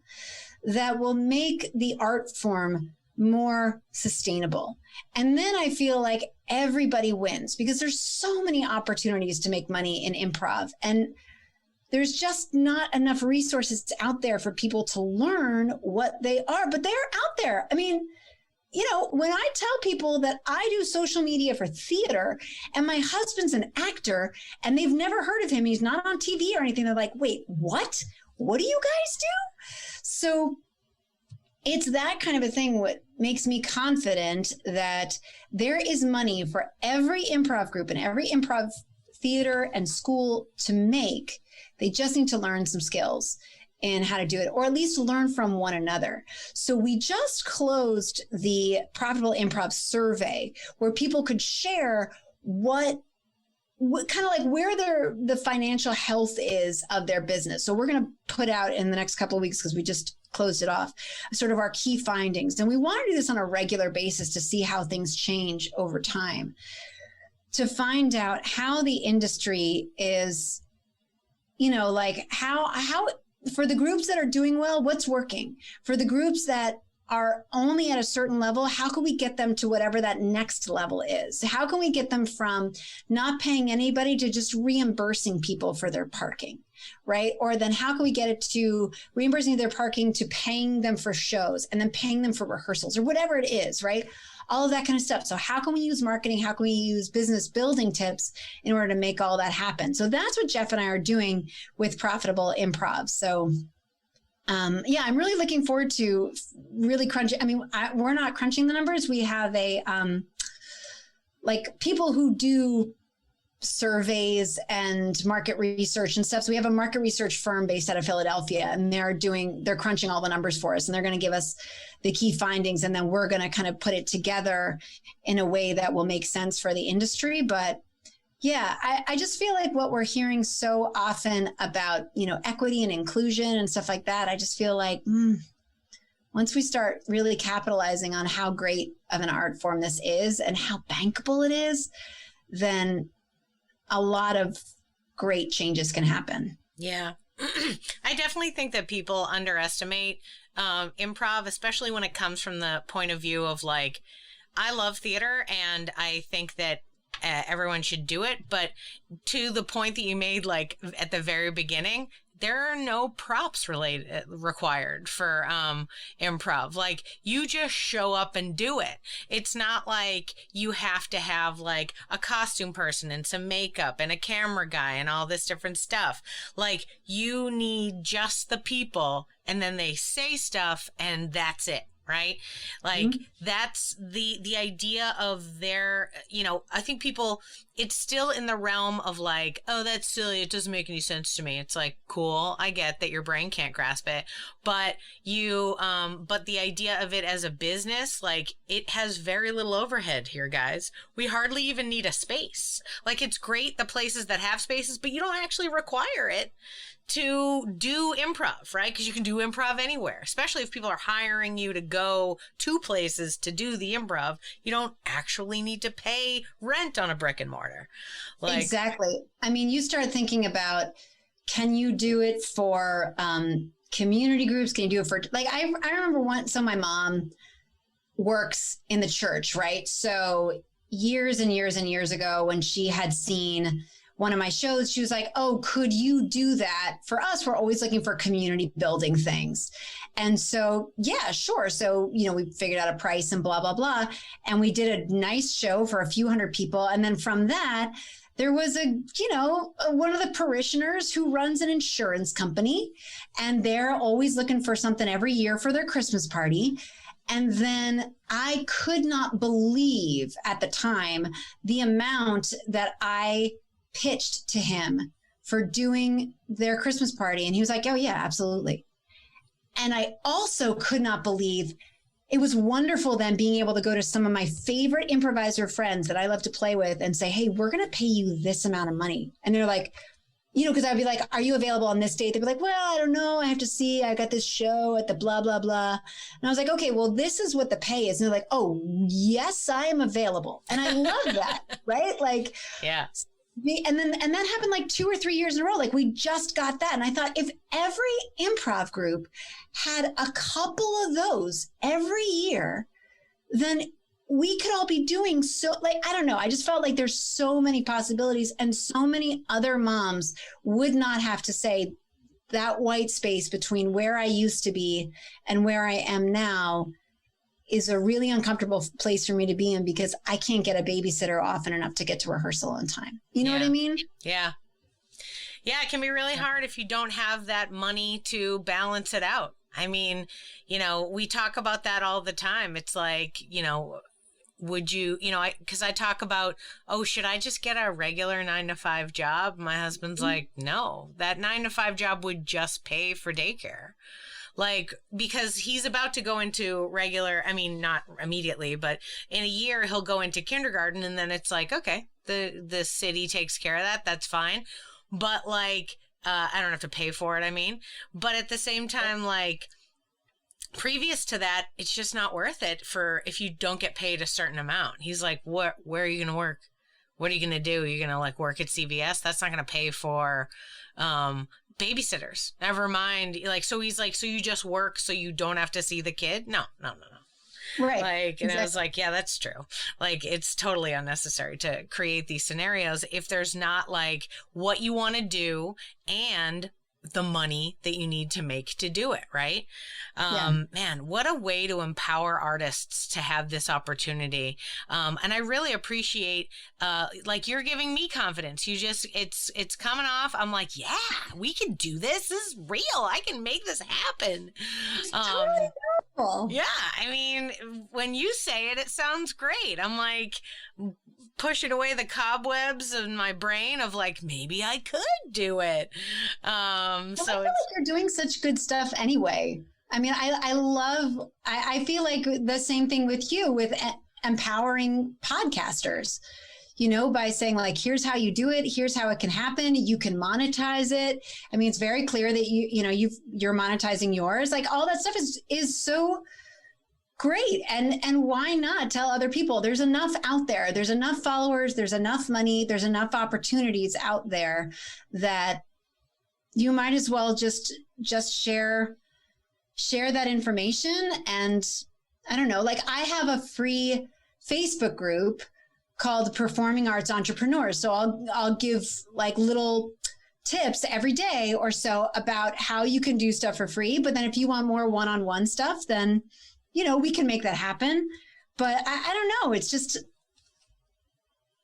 that will make the art form more sustainable. And then I feel like everybody wins, because there's so many opportunities to make money in improv. And there's just not enough resources out there for people to learn what they are, but they're out there. I mean, when I tell people that I do social media for theater and my husband's an actor and they've never heard of him, he's not on TV or anything, they're like, wait, what? What do you guys do? So it's that kind of a thing what makes me confident that there is money for every improv group and every improv theater and school to make. They just need to learn some skills in how to do it, or at least learn from one another. So we just closed the Profitable Improv survey where people could share what kind of like where the financial health is of their business. So we're going to put out in the next couple of weeks, because we just closed it off, sort of our key findings. And we want to do this on a regular basis to see how things change over time, to find out how the industry is, like how for the groups that are doing well, what's working? For the groups that are only at a certain level, how can we get them to whatever that next level is? How can we get them from not paying anybody to just reimbursing people for their parking, right? Or then how can we get it to reimbursing their parking to paying them for shows and then paying them for rehearsals or whatever it is, right? All of that kind of stuff. So how can we use marketing? How can we use business building tips in order to make all that happen? So that's what Jeff and I are doing with Profitable Improv. So I'm really looking forward to really crunching. I mean, we're not crunching the numbers. We have like people who do surveys and market research and stuff. So we have a market research firm based out of Philadelphia, and they're crunching all the numbers for us, and they're going to give us the key findings. And then we're going to kind of put it together in a way that will make sense for the industry. But yeah, I just feel like what we're hearing so often about, equity and inclusion and stuff like that, I just feel like once we start really capitalizing on how great of an art form this is and how bankable it is, then a lot of great changes can happen. Yeah. I definitely think that people underestimate improv, especially when it comes from the point of view of like, I love theater and I think that everyone should do it. But to the point that you made, like at the very beginning, there are no props required for improv. Like you just show up and do it. It's not like you have to have like a costume person and some makeup and a camera guy and all this different stuff. Like you need just the people, and then they say stuff and that's it. Right? Like that's the idea of their, I think people, it's still in the realm of like, oh, that's silly. It doesn't make any sense to me. It's like, cool. I get that your brain can't grasp it, but but the idea of it as a business, like it has very little overhead here, guys. We hardly even need a space. Like it's great, the places that have spaces, but you don't actually require it to do improv, right? Because you can do improv anywhere, especially if people are hiring you to go to places to do the improv. You don't actually need to pay rent on a brick and mortar. Exactly. I mean, you start thinking about, can you do it for community groups? Can you do it for, like, I remember once, so my mom works in the church, right? So years and years and years ago, when she had seen one of my shows, she was like, oh, could you do that for us? We're always looking for community building things. And so, yeah, sure. So, we figured out a price and blah, blah, blah. And we did a nice show for a few hundred people. And then from that, there was one of the parishioners who runs an insurance company, and they're always looking for something every year for their Christmas party. And then I could not believe at the time the amount that I pitched to him for doing their Christmas party. And he was like, oh yeah, absolutely. And I also could not believe, it was wonderful then being able to go to some of my favorite improviser friends that I love to play with and say, hey, we're going to pay you this amount of money. And they're like, because I'd be like, are you available on this date? They'd be like, well, I don't know. I have to see. I got this show at the blah, blah, blah. And I was like, okay, well, this is what the pay is. And they're like, oh, yes, I am available. And I love that, right? Like, yeah. And that happened like 2 or 3 years in a row. Like, we just got that. And I thought, if every improv group had a couple of those every year, then we could all be doing so, like, I don't know. I just felt like there's so many possibilities, and so many other moms would not have to say that white space between where I used to be and where I am now is a really uncomfortable place for me to be in, because I can't get a babysitter often enough to get to rehearsal on time. You know what I mean? Yeah. Yeah, it can be really hard if you don't have that money to balance it out. I mean, we talk about that all the time. It's like, would you, because I talk about, oh, should I just get a regular 9-to-5 job? My husband's like, no, that 9-to-5 job would just pay for daycare. Like, because he's about to go into regular, I mean, not immediately, but in a year he'll go into kindergarten, and then it's like, okay, the city takes care of that. That's fine. But like, I don't have to pay for it. I mean, but at the same time, like, previous to that, it's just not worth it if you don't get paid a certain amount. He's like, where are you going to work? What are you going to do? You're going to like work at CVS? That's not going to pay for, babysitters. Never mind. Like, so he's like, so you just work so you don't have to see the kid? No. Right. Like, and exactly. I was like, yeah, that's true. Like, it's totally unnecessary to create these scenarios if there's not like what you want to do and the money that you need to make to do it. Right. Man, what a way to empower artists to have this opportunity. And I really appreciate, like, you're giving me confidence. It's coming off. I'm like, yeah, we can do this. This is real. I can make this happen. It's totally beautiful. Yeah. I mean, when you say it, it sounds great. I'm like pushing away the cobwebs in my brain of like, maybe I could do it. I feel like you're doing such good stuff anyway. I mean, I feel like the same thing with you, with empowering podcasters, by saying like, here's how you do it. Here's how it can happen. You can monetize it. I mean, it's very clear that you're monetizing yours. Like, all that stuff is so great. And why not tell other people? There's enough out there. There's enough followers. There's enough money. There's enough opportunities out there that you might as well just share that information. And I don't know, like, I have a free Facebook group called Performing Arts Entrepreneurs. So I'll give like little tips every day or so about how you can do stuff for free. But then if you want more one-on-one stuff, then, we can make that happen. But I don't know. It's just,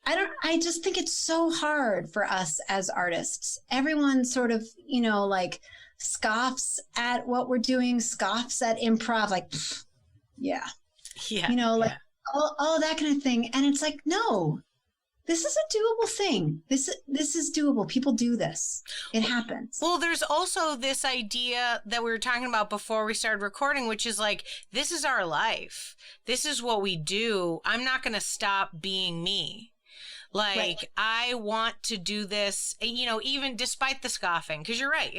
I just think it's so hard for us as artists. Everyone sort of, like scoffs at what we're doing, scoffs at improv, like, yeah. Like all that kind of thing. And it's like, no, this is a doable thing. This is doable. People do this. It happens. Well, there's also this idea that we were talking about before we started recording, which is like, this is our life. This is what we do. I'm not going to stop being me. Like, Right. I want to do this, you know, even despite the scoffing, because you're right.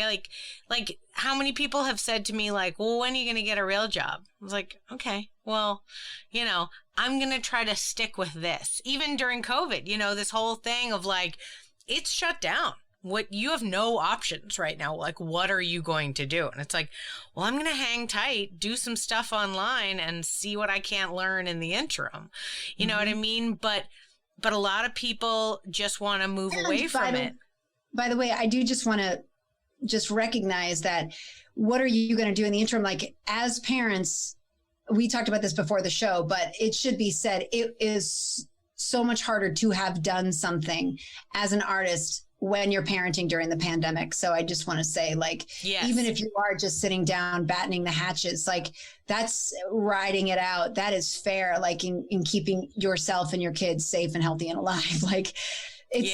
Like how many people have said to me, like, well, when are you going to get a real job? I was like, okay, well, you know, I'm going to try to stick with this. Even during COVID, you know, this whole thing of like, it's shut down. What, you have no options right now. Like, what are you going to do? And it's like, well, I'm going to hang tight, do some stuff online and see what I can't learn in the interim. You know what I mean? But a lot of people just want to move away from it. By the way, I do just want to just recognize that what are you going to do in the interim? Like, as parents, we talked about this before the show, but it should be said, it is so much harder to have done something as an artist when you're parenting during the pandemic. So I just want to say, like, even if you are just sitting down, battening the hatches, like, that's riding it out. That is fair. Like, in keeping yourself and your kids safe and healthy and alive. Like, it's,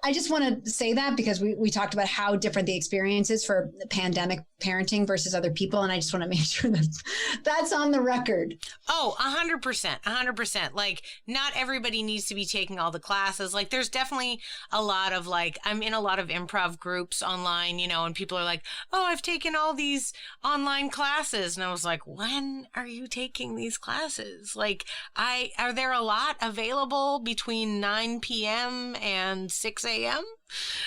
I just want to say that because we talked about how different the experience is for pandemic parenting versus other people. And I just want to make sure that that's on the record. Oh, 100%. Like, not everybody needs to be taking all the classes. Like, there's definitely a lot of, like, I'm in a lot of improv groups online, you know, and people are like, oh, I've taken all these online classes. And I was like, when are you taking these classes? Like, are there a lot available between 9 p.m. and 6 a.m.?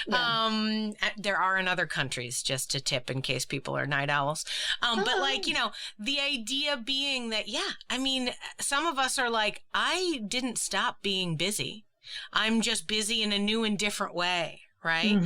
Yeah. There are in other countries, just to tip in case people are night owls. But like, you know, the idea being that, yeah, I mean, some of us are like, I didn't stop being busy. I'm just busy in a new and different way. Right.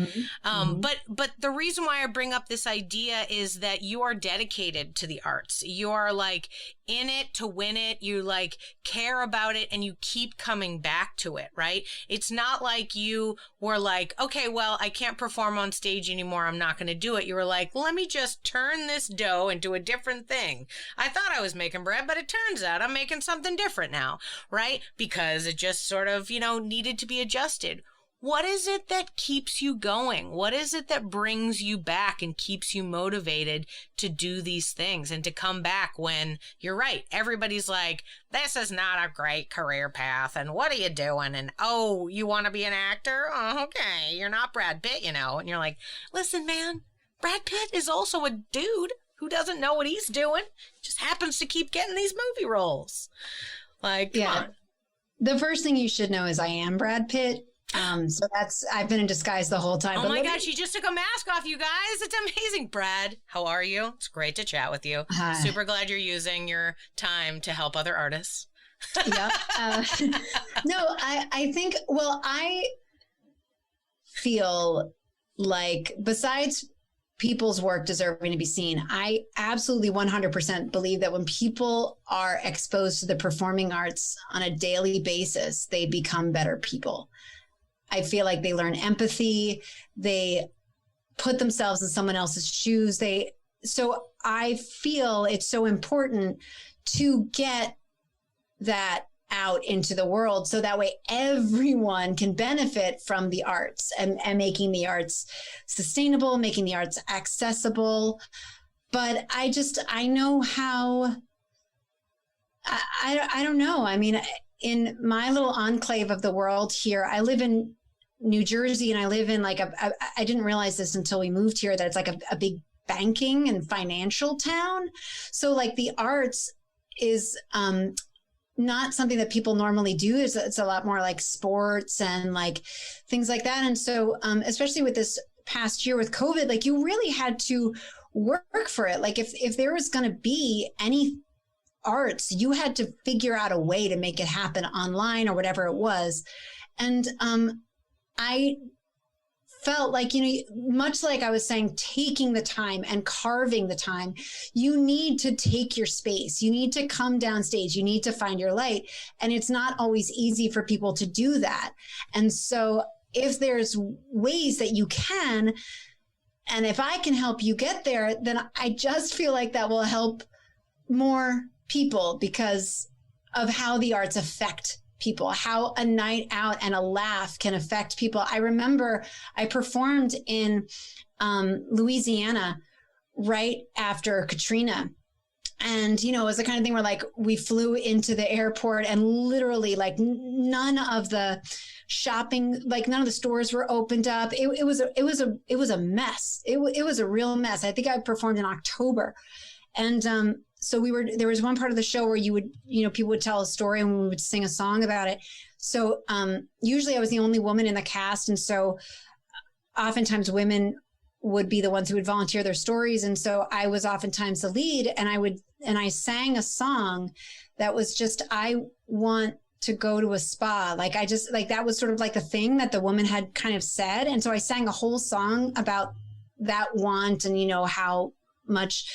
But the reason why I bring up this idea is that you are dedicated to the arts. You are like in it to win it. You like care about it and you keep coming back to it. Right. It's not like you were like, okay, well, I can't perform on stage anymore. I'm not going to do it. You were like, let me just turn this dough into a different thing. I thought I was making bread, but it turns out I'm making something different now. Right. Because it just sort of, you know, needed to be adjusted. What is it that keeps you going? What is it that brings you back and keeps you motivated to do these things and to come back when you're right? Everybody's like, this is not a great career path. And what are you doing? And, oh, you want to be an actor? Oh, okay. You're not Brad Pitt, you know. And you're like, listen, man, Brad Pitt is also a dude who doesn't know what he's doing. Just happens to keep getting these movie roles. Like, come on. The first thing you should know is I am Brad Pitt. So I've been in disguise the whole time. Oh my God, she just took a mask off, you guys. It's amazing. Brad, how are you? It's great to chat with you. Hi. Super glad you're using your time to help other artists. Yep. No, I think, well, I feel like besides people's work deserving to be seen, I absolutely 100% believe that when people are exposed to the performing arts on a daily basis, they become better people. I feel like they learn empathy. They put themselves in someone else's shoes. So I feel it's so important to get that out into the world so that way everyone can benefit from the arts and making the arts sustainable, making the arts accessible. But I know how, I don't know. I mean, in my little enclave of the world here, I live in New Jersey and I live in like I didn't realize this until we moved here, that it's like a big banking and financial town. So like the arts is not something that people normally do. It's a lot more like sports and like things like that. And so especially with this past year with COVID, like you really had to work for it. Like if there was going to be any arts, you had to figure out a way to make it happen online or whatever it was. And I felt like, you know, much like I was saying, taking the time and carving the time, you need to take your space. You need to come downstage. You need to find your light. And it's not always easy for people to do that. And so if there's ways that you can, and if I can help you get there, then I just feel like that will help more people because of how the arts affect people, how a night out and a laugh can affect people. I remember I performed in Louisiana right after Katrina. And, you know, it was the kind of thing where like we flew into the airport and literally like none of the shopping, like none of the stores were opened up. It was a mess. It was a real mess. I think I performed in October. And so there was one part of the show where people would tell a story and we would sing a song about it. So usually I was the only woman in the cast. And so oftentimes women would be the ones who would volunteer their stories. And so I was oftentimes the lead, and I sang a song that was just, I want to go to a spa. Like that was sort of like the thing that the woman had kind of said. And so I sang a whole song about that want and, you know, how much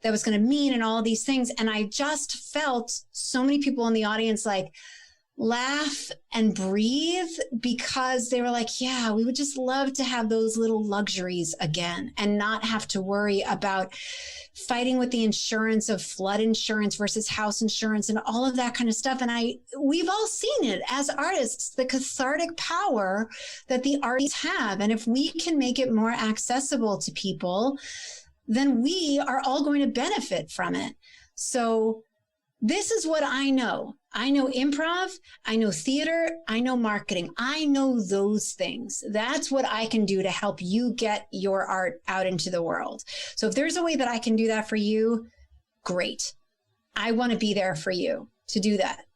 that was going to mean and all of these things. And I just felt so many people in the audience like laugh and breathe, because they were like, yeah, we would just love to have those little luxuries again and not have to worry about fighting with the insurance of flood insurance versus house insurance and all of that kind of stuff. And we've all seen it as artists, the cathartic power that the artists have. And if we can make it more accessible to people, then we are all going to benefit from it. So this is what I know. I know improv, I know theater, I know marketing. I know those things. That's what I can do to help you get your art out into the world. So if there's a way that I can do that for you, great. I want to be there for you to do that.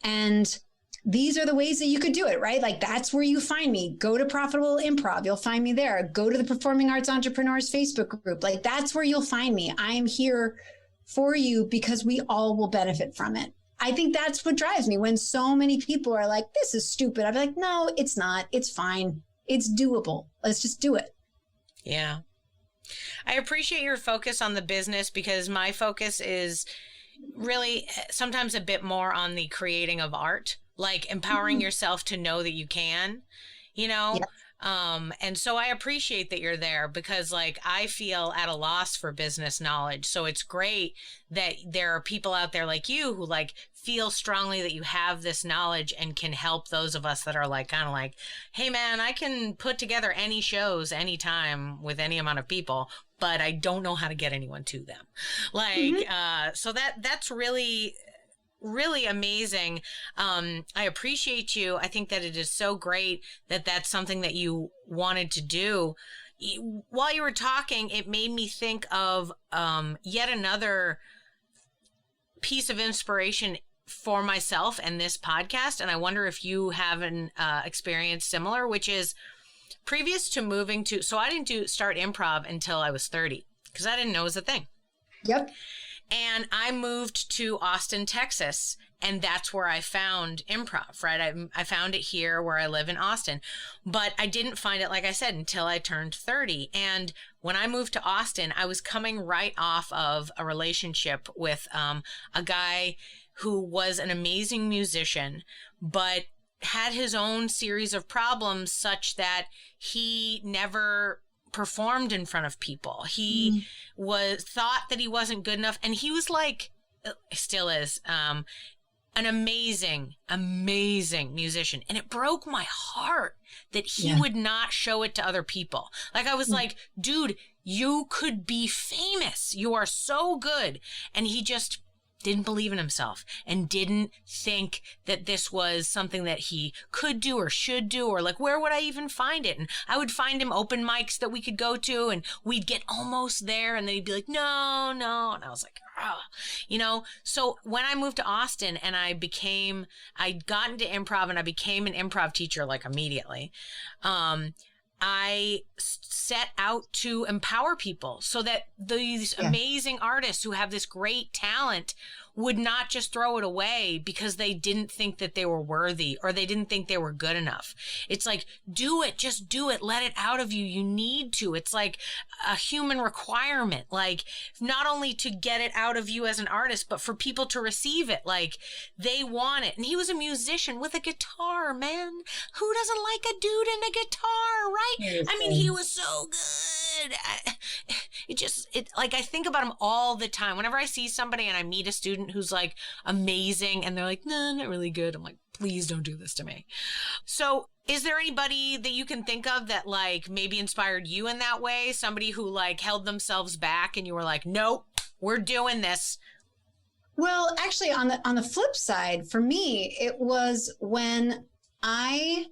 And these are the ways that you could do it, right? Like that's where you find me. Go to Profitable Improv. You'll find me there. Go to the Performing Arts Entrepreneurs Facebook group. Like that's where you'll find me. I am here for you because we all will benefit from it. I think that's what drives me when so many people are like, this is stupid. I'd be like, no, it's not. It's fine. It's doable. Let's just do it. Yeah. I appreciate your focus on the business, because my focus is really sometimes a bit more on the creating of art, like empowering yourself to know that you can, you know? Yep. And so I appreciate that you're there, because like I feel at a loss for business knowledge. So it's great that there are people out there like you who like feel strongly that you have this knowledge and can help those of us that are like kind of like, hey man, I can put together any shows anytime with any amount of people, but I don't know how to get anyone to them. Like, so that's really amazing. I appreciate you. I think that it is so great that that's something that you wanted to do. While you were talking, it made me think of yet another piece of inspiration for myself and this podcast. And I wonder if you have an experience similar, which is previous to moving to, so I didn't start improv until I was 30, because I didn't know it was a thing. Yep. And I moved to Austin, Texas, and that's where I found improv, right? I found it here where I live in Austin, but I didn't find it, like I said, until I turned 30. And when I moved to Austin, I was coming right off of a relationship with a guy who was an amazing musician, but had his own series of problems such that he never performed in front of people. He thought that he wasn't good enough. And he was like, still is, an amazing musician. And it broke my heart that he would not show it to other people. Like I was like, dude, you could be famous. You are so good. And he just didn't believe in himself and didn't think that this was something that he could do or should do, or like, where would I even find it? And I would find him open mics that we could go to and we'd get almost there. And then he'd be like, no. And I was like, you know, so when I moved to Austin and I'd gotten to improv and I became an improv teacher, like immediately, I set out to empower people so that these amazing artists who have this great talent would not just throw it away because they didn't think that they were worthy or they didn't think they were good enough. It's like, do it, just do it. Let it out of you. You need to. It's like a human requirement, like not only to get it out of you as an artist, but for people to receive it. Like they want it. And he was a musician with a guitar, man. Who doesn't like a dude in a guitar, right? I mean, he was so good. Like I think about him all the time. Whenever I see somebody and I meet a student who's like amazing and they're like, no, not really good, I'm like, please don't do this to me. So is there anybody that you can think of that like maybe inspired you in that way? Somebody who like held themselves back and you were like, nope, we're doing this? Well, actually, on the flip side, for me, it was when I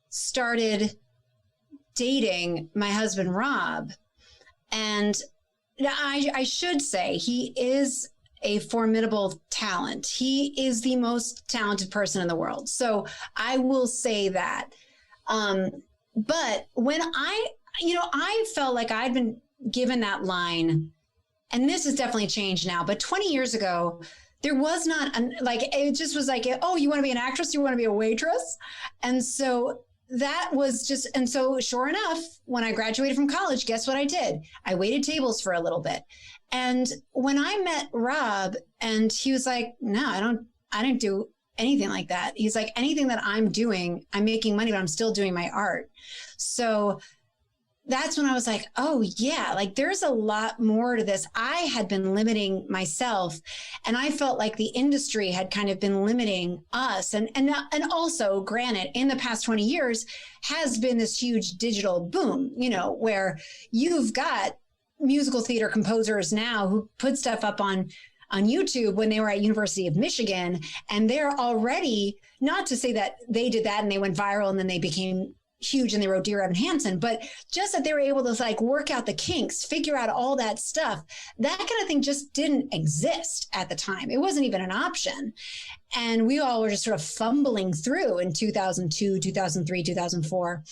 started dating my husband, Rob. And I should say he is a formidable talent. He is the most talented person in the world. So I will say that. But when I felt like I'd been given that line, and this has definitely changed now, but 20 years ago, there was not, it just was like, oh, you want to be an actress? You want to be a waitress? And so that was just, and so sure enough, when I graduated from college, guess what I did? I waited tables for a little bit. And when I met Rob, and he was like, no, I didn't do anything like that. He's like, anything that I'm doing, I'm making money, but I'm still doing my art. So that's when I was like, oh yeah, like there's a lot more to this. I had been limiting myself, and I felt like the industry had kind of been limiting us. And also, granted, in the past 20 years has been this huge digital boom, where you've got musical theater composers now who put stuff up on YouTube when they were at University of Michigan, and they're already, not to say that they did that and they went viral and then they became huge and they wrote Dear Evan Hansen, but just that they were able to work out the kinks, figure out all that stuff. That kind of thing just didn't exist at the time. It wasn't even an option. And we all were just sort of fumbling through in 2002, 2003, 2004.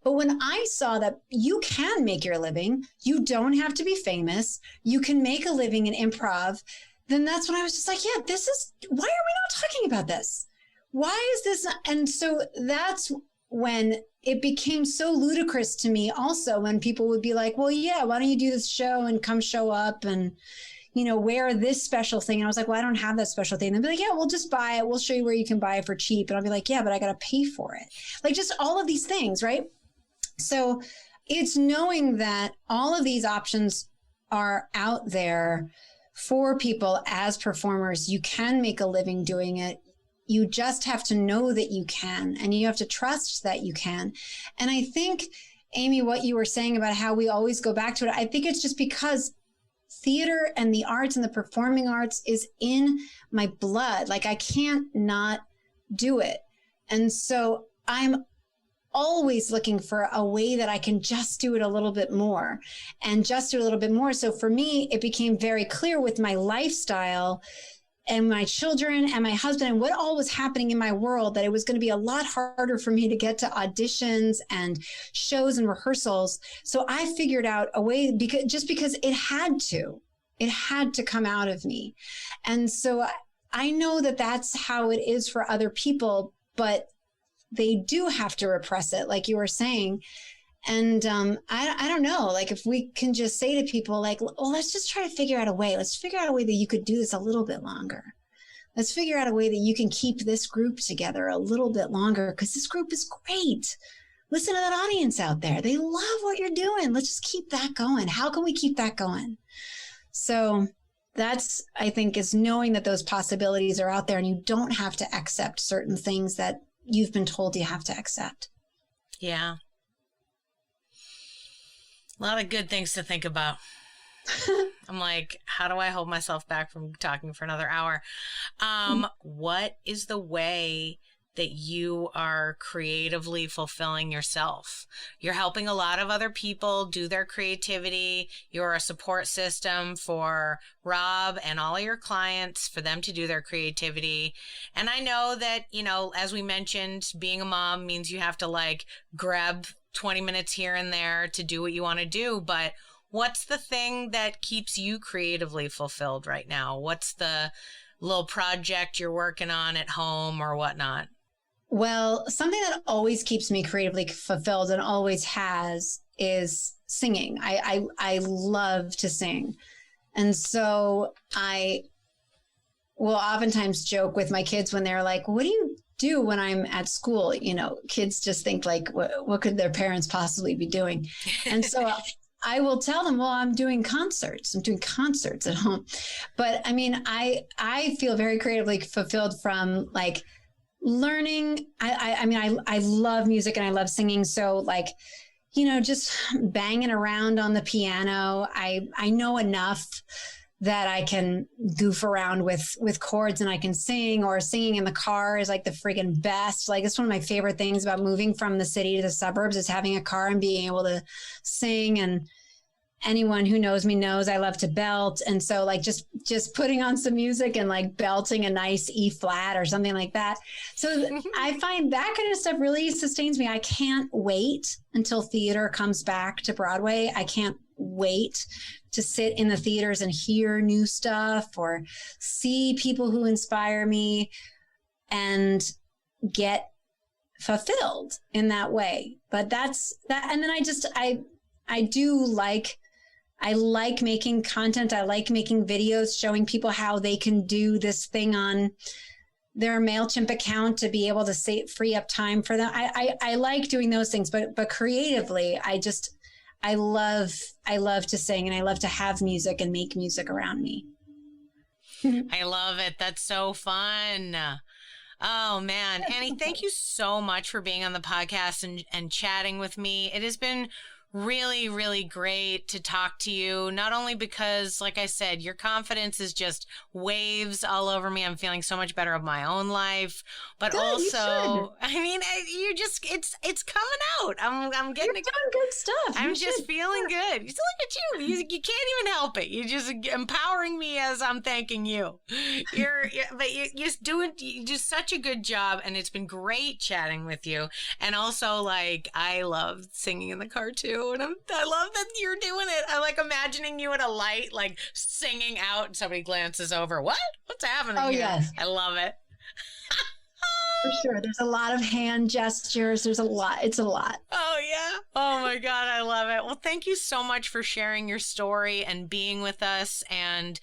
But when I saw that you can make your living, you don't have to be famous, you can make a living in improv, then that's when I was just like, yeah, why are we not talking about this? Why is this? And so that's when it became so ludicrous to me also, when people would be like, well, yeah, why don't you do this show and come show up and, wear this special thing. And I was like, well, I don't have that special thing. And they'd be like, yeah, we'll just buy it. We'll show you where you can buy it for cheap. And I'll be like, yeah, but I got to pay for it. Like just all of these things, right? So it's knowing that all of these options are out there for people as performers. You can make a living doing it. You just have to know that you can, and you have to trust that you can. And I think, Amy, what you were saying about how we always go back to it, I think it's just because theater and the arts and the performing arts is in my blood. Like I can't not do it. And so I'm always looking for a way that I can just do it a little bit more and just do a little bit more. So for me, it became very clear with my lifestyle and my children and my husband and what all was happening in my world, that it was going to be a lot harder for me to get to auditions and shows and rehearsals. So I figured out a way, because it had to come out of me. And so I know that that's how it is for other people, but they do have to repress it, like you were saying. And I don't know, like if we can just say to people like, well, let's just try to figure out a way. Let's figure out a way that you could do this a little bit longer. Let's figure out a way that you can keep this group together a little bit longer, because this group is great. Listen to that audience out there. They love what you're doing. Let's just keep that going. How can we keep that going? So that's, I think, is knowing that those possibilities are out there and you don't have to accept certain things that you've been told you have to accept. Yeah. A lot of good things to think about. I'm like, how do I hold myself back from talking for another hour? What is the way that you are creatively fulfilling yourself? You're helping a lot of other people do their creativity. You're a support system for Rob and all of your clients for them to do their creativity. And I know that, as we mentioned, being a mom means you have to grab 20 minutes here and there to do what you want to do. But what's the thing that keeps you creatively fulfilled right now? What's the little project you're working on at home or whatnot? Well, something that always keeps me creatively fulfilled and always has is singing. I love to sing. And so I will oftentimes joke with my kids when they're like, what do you do when I'm at school? Kids just think what could their parents possibly be doing? And so I will tell them, well, I'm doing concerts. I'm doing concerts at home. But I mean, I feel very creatively fulfilled from learning. I love music and I love singing. So just banging around on the piano. I know enough that I can goof around with chords and I can sing, or singing in the car is like the friggin' best. Like, it's one of my favorite things about moving from the city to the suburbs is having a car and being able to sing. And anyone who knows me knows I love to belt. And so like just putting on some music and like belting a nice E flat or something like that. So I find that kind of stuff really sustains me. I can't wait until theater comes back to Broadway. I can't wait to sit in the theaters and hear new stuff or see people who inspire me and get fulfilled in that way. But that's that. And then I like making content. I like making videos showing people how they can do this thing on their MailChimp account to be able to free up time for them. I like doing those things, but creatively, I love to sing and I love to have music and make music around me. I love it. That's so fun. Oh, man. Annie, thank you so much for being on the podcast and chatting with me. It has been really, really great to talk to you. Not only because, like I said, your confidence is just waves all over me. I'm feeling so much better of my own life, but good, also, I mean, you just, it's coming out. I'm getting You're doing good stuff. I'm just feeling good. So look at you. You can't even help it. You're just empowering me as I'm thanking you. But you're just such a good job. And it's been great chatting with you. And also, like, I love singing in the car too. And I love that you're doing it. I like imagining you at a light, like singing out, and somebody glances over. What's happening here? Yes. I love it. For sure. There's a lot of hand gestures. There's a lot. It's a lot. Oh, yeah. Oh, my God. I love it. Well, thank you so much for sharing your story and being with us and,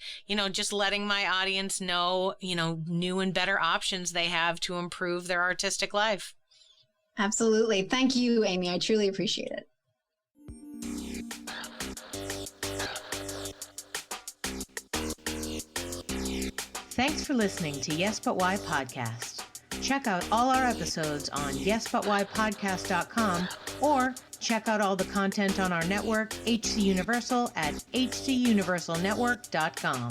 just letting my audience know, new and better options they have to improve their artistic life. Absolutely. Thank you, Amy. I truly appreciate it. Thanks for listening to Yes But Why Podcast. Check out all our episodes on yesbutwhypodcast.com or check out all the content on our network, HC Universal, at hcuniversalnetwork.com.